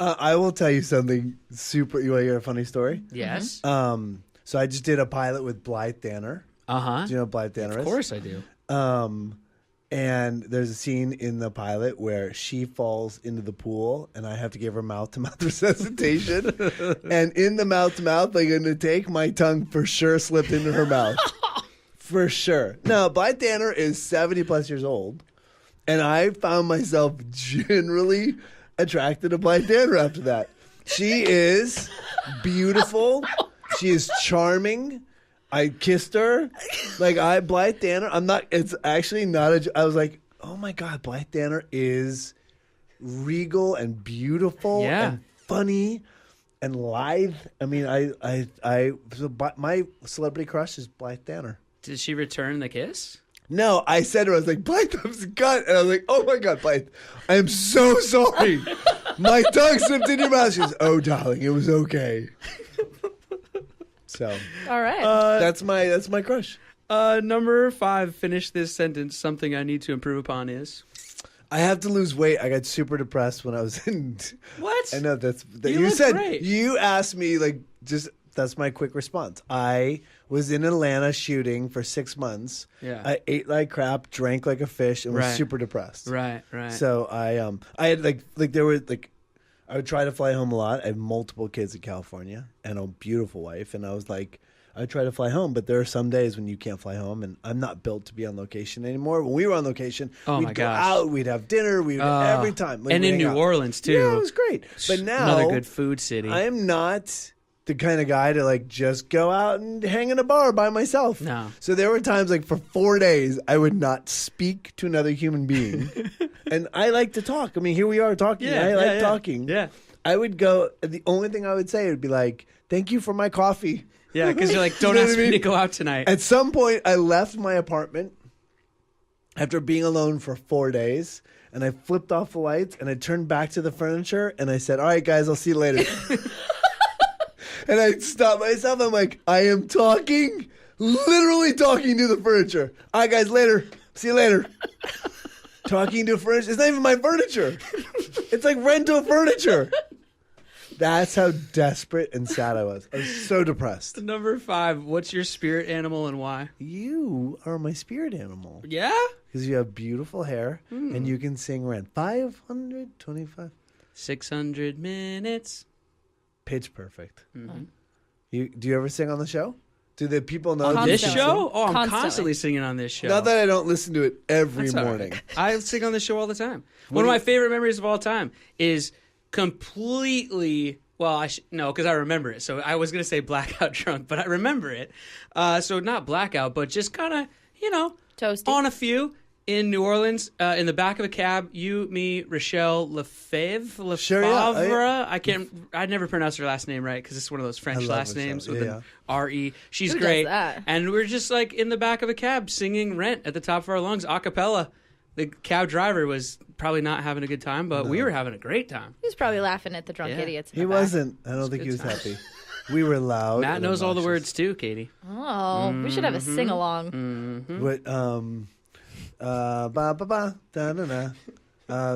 [SPEAKER 6] I will tell you something super. You want to hear a funny story?
[SPEAKER 2] Yes.
[SPEAKER 6] So I just did a pilot with Blythe Danner.
[SPEAKER 2] Uh huh.
[SPEAKER 6] Do you know who Blythe Danner is?
[SPEAKER 2] Of course I do.
[SPEAKER 6] And there's a scene in the pilot where she falls into the pool, and I have to give her mouth-to-mouth resuscitation. And in the mouth-to-mouth, like in the take, my tongue for sure slipped into her mouth. For sure. Now, Blythe Danner is 70-plus years old, and I found myself generally attracted to Blythe Danner after that. She is beautiful. She is charming. I kissed her. Blythe Danner, it's actually not I was like, oh my God, Blythe Danner is regal and beautiful and funny and lithe. I mean, my celebrity crush is Blythe Danner.
[SPEAKER 2] Did she return the kiss?
[SPEAKER 6] No, I said to her, I was like, Blythe, I'm gut. And I was like, oh my God, Blythe, I am so sorry. My tongue slipped in your mouth. She goes, oh, darling, it was okay. So
[SPEAKER 3] All right.
[SPEAKER 6] that's my crush.
[SPEAKER 2] Number 5, finish this sentence. Something I need to improve upon is.
[SPEAKER 6] I have to lose weight. I got super depressed when I was in.
[SPEAKER 2] What?
[SPEAKER 6] I know that
[SPEAKER 2] You
[SPEAKER 6] you
[SPEAKER 2] look
[SPEAKER 6] said
[SPEAKER 2] great.
[SPEAKER 6] you asked me like just That's my quick response. I was in Atlanta shooting for 6 months.
[SPEAKER 2] Yeah.
[SPEAKER 6] I ate like crap, drank like a fish, and was
[SPEAKER 2] Right.
[SPEAKER 6] super depressed.
[SPEAKER 2] Right.
[SPEAKER 6] So I had like there were like I would try to fly home a lot. I have multiple kids in California and a beautiful wife, and I was like, I try to fly home, but there are some days when you can't fly home, and I'm not built to be on location anymore. When we were on location,
[SPEAKER 2] Oh,
[SPEAKER 6] we'd
[SPEAKER 2] my
[SPEAKER 6] go
[SPEAKER 2] gosh.
[SPEAKER 6] out, we'd have dinner, every time. Like,
[SPEAKER 2] and
[SPEAKER 6] we'd
[SPEAKER 2] in
[SPEAKER 6] hang
[SPEAKER 2] New
[SPEAKER 6] out.
[SPEAKER 2] Orleans too.
[SPEAKER 6] Yeah, it was great. But now
[SPEAKER 2] another good food city.
[SPEAKER 6] I am not the kind of guy to like just go out and hang in a bar by myself.
[SPEAKER 2] No.
[SPEAKER 6] So there were times like for 4 days I would not speak to another human being. And I like to talk. I mean, here we are talking. I like talking.
[SPEAKER 2] Yeah.
[SPEAKER 6] I would go, the only thing I would say would be like, thank you for my coffee.
[SPEAKER 2] Yeah, because you're like, don't
[SPEAKER 6] You know
[SPEAKER 2] ask
[SPEAKER 6] what I
[SPEAKER 2] me to
[SPEAKER 6] mean?
[SPEAKER 2] go out tonight.
[SPEAKER 6] At some point, I left my apartment after being alone for 4 days, and I flipped off the lights, and I turned back to the furniture, and I said, all right, guys, I'll see you later. And I stopped myself. I'm like, I am talking, literally talking to the furniture. All right, guys, later. See you later. Talking to furniture. It's not even my furniture. It's like rental furniture. That's how desperate and sad I was. I was so depressed.
[SPEAKER 2] Number 5, what's your spirit animal and why?
[SPEAKER 6] You are my spirit animal.
[SPEAKER 2] Yeah?
[SPEAKER 6] Because you have beautiful hair and you can sing around 525.
[SPEAKER 2] 600 minutes.
[SPEAKER 6] Pitch perfect.
[SPEAKER 2] Mm-hmm.
[SPEAKER 6] Do you ever sing on the show? Do the people know
[SPEAKER 2] This
[SPEAKER 3] Constantly.
[SPEAKER 2] show? Oh, I'm
[SPEAKER 3] Constantly.
[SPEAKER 2] constantly singing on this show.
[SPEAKER 6] Not that I don't listen to it every
[SPEAKER 2] That's all
[SPEAKER 6] morning.
[SPEAKER 2] right. I sing on this show all the time. One of my favorite memories of all time is completely... Well, no, because I remember it. So I was going to say blackout drunk, but I remember it. So not blackout, but just kind of,
[SPEAKER 3] Toasty.
[SPEAKER 2] on a few in New Orleans, in the back of a cab. You, me, Rochelle Lefebvre.
[SPEAKER 6] Sure, yeah.
[SPEAKER 2] I never pronounced her last name right because it's one of those French
[SPEAKER 6] love
[SPEAKER 2] last
[SPEAKER 6] Rochelle.
[SPEAKER 2] names with
[SPEAKER 6] Yeah,
[SPEAKER 2] an R-E. She's
[SPEAKER 3] Who does
[SPEAKER 2] great.
[SPEAKER 3] that?
[SPEAKER 2] And we're just like in the back of a cab singing Rent at the top of our lungs, a cappella. The cab driver was probably not having a good time, but we were having a great time.
[SPEAKER 3] He was probably laughing at the drunk
[SPEAKER 2] Yeah.
[SPEAKER 3] idiots. In
[SPEAKER 6] He
[SPEAKER 3] the back.
[SPEAKER 6] wasn't. I don't think he was happy. We were loud.
[SPEAKER 2] Matt
[SPEAKER 6] and
[SPEAKER 2] knows all the
[SPEAKER 6] obnoxious.
[SPEAKER 2] words too, Katie.
[SPEAKER 3] Oh, we should have a sing along.
[SPEAKER 6] What, ba ba ba da da da.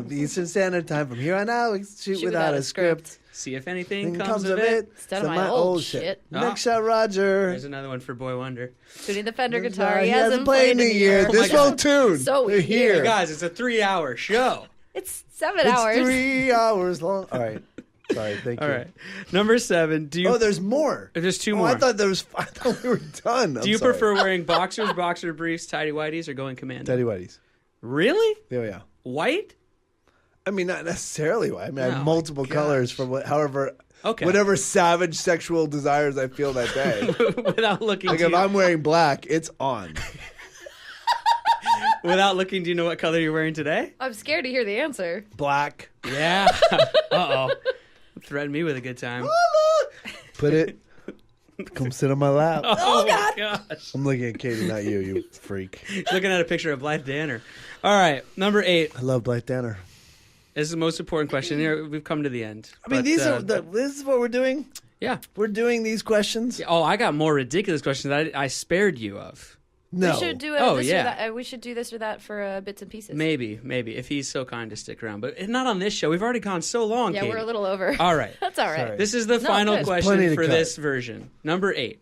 [SPEAKER 6] The Eastern Standard Time. From here on out, we shoot without a script.
[SPEAKER 2] See if anything
[SPEAKER 6] Thing
[SPEAKER 2] comes of it.
[SPEAKER 3] Instead of my old shit.
[SPEAKER 2] Oh.
[SPEAKER 6] Next shot, Roger.
[SPEAKER 2] There's another one for Boy Wonder.
[SPEAKER 3] Tuning the Fender guitar. He hasn't
[SPEAKER 6] played in a year.
[SPEAKER 3] Oh
[SPEAKER 6] This
[SPEAKER 3] my
[SPEAKER 6] will
[SPEAKER 3] God.
[SPEAKER 6] tune.
[SPEAKER 3] So
[SPEAKER 6] They're
[SPEAKER 3] weird.
[SPEAKER 6] here.
[SPEAKER 2] Guys, it's a 3-hour show.
[SPEAKER 3] It's 7
[SPEAKER 6] It's
[SPEAKER 3] hours.
[SPEAKER 6] 3 hours long. All right. Sorry. Thank
[SPEAKER 2] All
[SPEAKER 6] you.
[SPEAKER 2] right. Number 7. Do you?
[SPEAKER 6] Oh, there's more.
[SPEAKER 2] There's 2
[SPEAKER 6] Oh,
[SPEAKER 2] more.
[SPEAKER 6] I thought we were done.
[SPEAKER 2] Do you prefer wearing boxers, boxer briefs, tidy whities, or going commando?
[SPEAKER 6] Teddy Whitey's?
[SPEAKER 2] Really?
[SPEAKER 6] Oh yeah.
[SPEAKER 2] White?
[SPEAKER 6] I mean, not necessarily. I mean, I
[SPEAKER 2] Oh,
[SPEAKER 6] have multiple
[SPEAKER 2] gosh.
[SPEAKER 6] colors for
[SPEAKER 2] Okay.
[SPEAKER 6] whatever savage sexual desires I feel that day.
[SPEAKER 2] Without looking,
[SPEAKER 6] Like
[SPEAKER 2] do
[SPEAKER 6] if
[SPEAKER 2] you,
[SPEAKER 6] I'm wearing black, it's on.
[SPEAKER 2] without looking, do you know what color you're wearing today?
[SPEAKER 3] I'm scared to hear the answer.
[SPEAKER 6] Black.
[SPEAKER 2] Yeah. Uh-oh. Threaten me with a good time.
[SPEAKER 6] Put it. Come sit on my lap.
[SPEAKER 2] Oh, God. Gosh.
[SPEAKER 6] I'm looking at Katie, not you, you freak.
[SPEAKER 2] Looking at a picture of Blythe Danner. All right. Number 8.
[SPEAKER 6] I love Blythe Danner.
[SPEAKER 2] This is the most important question. Here, we've come to the end.
[SPEAKER 6] I mean, this is what we're doing.
[SPEAKER 2] Yeah.
[SPEAKER 6] We're doing these questions.
[SPEAKER 2] Oh, I got more ridiculous questions that I spared you of.
[SPEAKER 6] No.
[SPEAKER 3] We should do
[SPEAKER 2] Oh,
[SPEAKER 3] this
[SPEAKER 2] yeah.
[SPEAKER 3] or that. We should do this or that for bits and pieces.
[SPEAKER 2] Maybe, if he's so kind to stick around. But not on this show. We've already gone so long,
[SPEAKER 3] Yeah,
[SPEAKER 2] Katie.
[SPEAKER 3] we're a little over.
[SPEAKER 2] All right.
[SPEAKER 3] That's all right.
[SPEAKER 6] Sorry.
[SPEAKER 2] This is the
[SPEAKER 3] No,
[SPEAKER 2] final
[SPEAKER 3] good.
[SPEAKER 6] Plenty
[SPEAKER 2] question
[SPEAKER 6] to
[SPEAKER 2] for
[SPEAKER 6] cut.
[SPEAKER 2] this version. Number 8.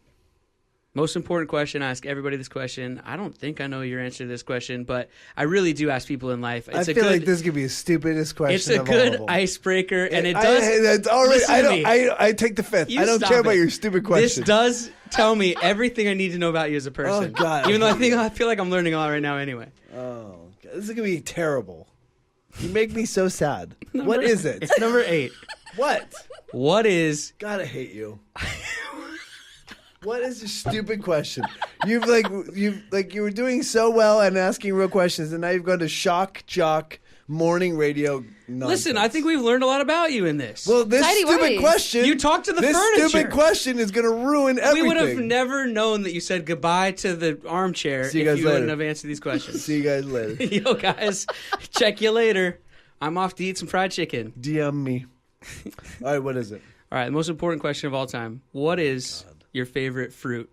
[SPEAKER 2] Most important question. I ask everybody this question. I don't think I know your answer to this question, but I really do ask people in life.
[SPEAKER 6] I feel like this could be the stupidest question.
[SPEAKER 2] It's a
[SPEAKER 6] of all
[SPEAKER 2] good
[SPEAKER 6] of them.
[SPEAKER 2] icebreaker, and it does.
[SPEAKER 6] It's already.
[SPEAKER 2] Listen
[SPEAKER 6] I
[SPEAKER 2] to
[SPEAKER 6] don't.
[SPEAKER 2] me.
[SPEAKER 6] I take the fifth.
[SPEAKER 2] You
[SPEAKER 6] I don't
[SPEAKER 2] stop
[SPEAKER 6] care about
[SPEAKER 2] it.
[SPEAKER 6] your stupid question.
[SPEAKER 2] This does tell me everything I need to know about you as a person.
[SPEAKER 6] Oh, God.
[SPEAKER 2] Even though I feel like I'm learning a lot right now anyway.
[SPEAKER 6] Oh, God. This is gonna be terrible. You make me so sad. What is it?
[SPEAKER 2] It's number 8.
[SPEAKER 6] What?
[SPEAKER 2] What is
[SPEAKER 6] God, I hate you. What is this stupid question? You were doing so well and asking real questions, and now you've gone to shock jock morning radio nonsense.
[SPEAKER 2] Listen, I think we've learned a lot about you in this.
[SPEAKER 6] Well, this
[SPEAKER 3] Tidy
[SPEAKER 6] stupid
[SPEAKER 3] whities.
[SPEAKER 6] question.
[SPEAKER 2] You talked to the
[SPEAKER 6] this
[SPEAKER 2] furniture.
[SPEAKER 6] stupid question is going to ruin everything.
[SPEAKER 2] we would have never known that you said goodbye to the armchair if
[SPEAKER 6] See you guys
[SPEAKER 2] you
[SPEAKER 6] later.
[SPEAKER 2] wouldn't have answered these questions.
[SPEAKER 6] See you guys later.
[SPEAKER 2] Yo, guys, check you later. I'm off to eat some fried chicken.
[SPEAKER 6] DM me. All right, what is it?
[SPEAKER 2] All right, the most important question of all time. What is your favorite fruit?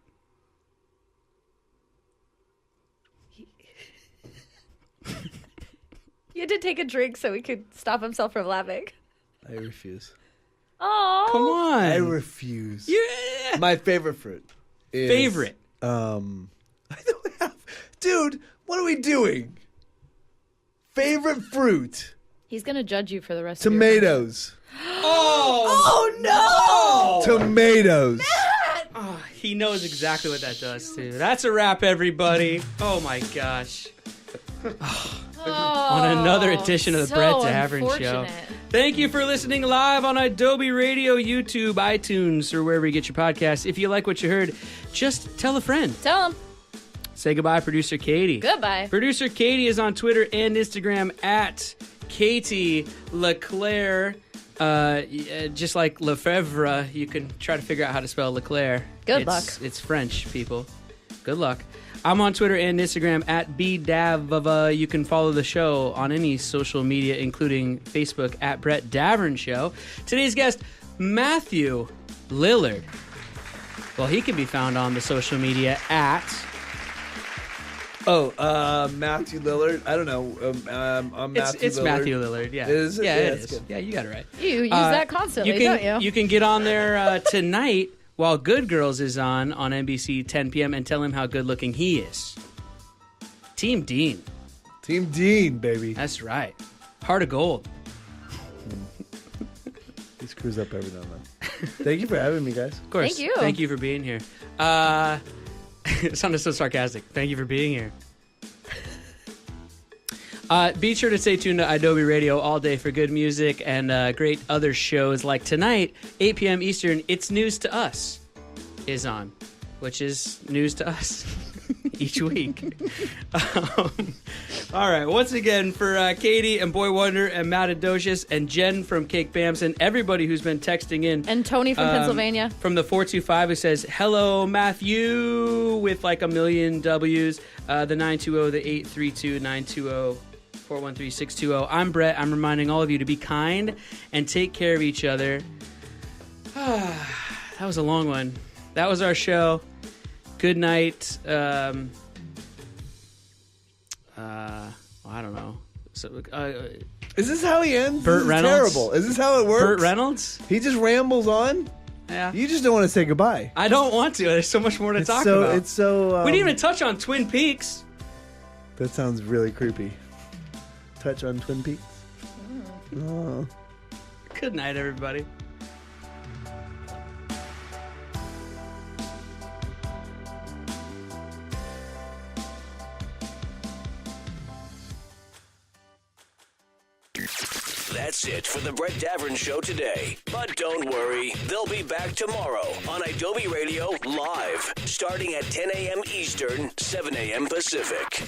[SPEAKER 3] He had to take a drink so he could stop himself from laughing.
[SPEAKER 6] I refuse.
[SPEAKER 3] Oh.
[SPEAKER 2] Come on.
[SPEAKER 6] I refuse.
[SPEAKER 2] Yeah.
[SPEAKER 6] My favorite fruit is...
[SPEAKER 2] Favorite.
[SPEAKER 6] I don't have... Dude, what are we doing? Favorite fruit?
[SPEAKER 3] He's going to judge you for the rest of your
[SPEAKER 6] Tomatoes.
[SPEAKER 2] Oh no!
[SPEAKER 6] Tomatoes.
[SPEAKER 2] Oh, he knows exactly what that does too. That's a wrap, everybody. Oh my gosh. On another edition of the
[SPEAKER 3] so
[SPEAKER 2] Brett Davern Show.
[SPEAKER 3] unfortunate.
[SPEAKER 2] Thank you for listening live on Adobe Radio, YouTube, iTunes, or wherever you get your podcasts. If you like what you heard, just tell a friend.
[SPEAKER 3] Tell him.
[SPEAKER 2] Say goodbye, Producer Katie.
[SPEAKER 3] Goodbye.
[SPEAKER 2] Producer Katie is on Twitter and Instagram at Katie Leclerc. Just like Lefebvre, you can try to figure out how to spell Leclerc.
[SPEAKER 3] Good luck.
[SPEAKER 2] It's French, people. Good luck. I'm on Twitter and Instagram at BDavava. You can follow the show on any social media, including Facebook at Brett Davern Show. Today's guest, Matthew Lillard. Well, he can be found on the social media at...
[SPEAKER 6] Matthew Lillard. I don't know. I'm Matthew
[SPEAKER 2] It's
[SPEAKER 6] Lillard.
[SPEAKER 2] Matthew Lillard, yeah.
[SPEAKER 6] Is it?
[SPEAKER 2] Yeah,
[SPEAKER 6] Yeah,
[SPEAKER 2] it
[SPEAKER 6] that's
[SPEAKER 2] is.
[SPEAKER 6] good.
[SPEAKER 2] Yeah, you got it right.
[SPEAKER 3] You use that constantly, don't you?
[SPEAKER 2] You can get on there tonight while Good Girls is on NBC 10 p.m. and tell him how good looking he is. Team Dean.
[SPEAKER 6] Team Dean, baby.
[SPEAKER 2] That's right. Heart of gold.
[SPEAKER 6] He screws up every now and then. Thank you for having me, guys.
[SPEAKER 2] Of course.
[SPEAKER 3] Thank you.
[SPEAKER 2] Thank you for being here. It sounded so sarcastic. Thank you for being here. Be sure to stay tuned to Adobe Radio all day for good music and great other shows like tonight, 8 p.m. Eastern, It's News to Us is on, which is news to us each week. All right, once again, for Katie and Boy Wonder and Matt Adocious and Jen from Cake Bams and everybody who's been texting in.
[SPEAKER 3] And Tony from Pennsylvania.
[SPEAKER 2] From the 425 who says, hello, Matthew, with like a million W's. The 920, the 832, 920. 413-620. I'm Brett. I'm reminding all of you to be kind and take care of each other. That was a long one. That was our show. Good night. I don't know. So,
[SPEAKER 6] Is this how he ends?
[SPEAKER 2] Burt
[SPEAKER 6] This is
[SPEAKER 2] Reynolds?
[SPEAKER 6] terrible. Is this how it works?
[SPEAKER 2] Burt Reynolds?
[SPEAKER 6] He just rambles on?
[SPEAKER 2] Yeah.
[SPEAKER 6] You just don't want to say goodbye.
[SPEAKER 2] I don't want to. There's so much more to talk about.
[SPEAKER 6] It's so...
[SPEAKER 2] we didn't even touch on Twin Peaks.
[SPEAKER 6] That sounds really creepy. Touch on Twin Peaks? Oh.
[SPEAKER 2] Good night, everybody.
[SPEAKER 1] That's it for the Brett Davern Show today. But don't worry, they'll be back tomorrow on Adobe Radio Live, starting at 10 a.m. Eastern, 7 a.m. Pacific.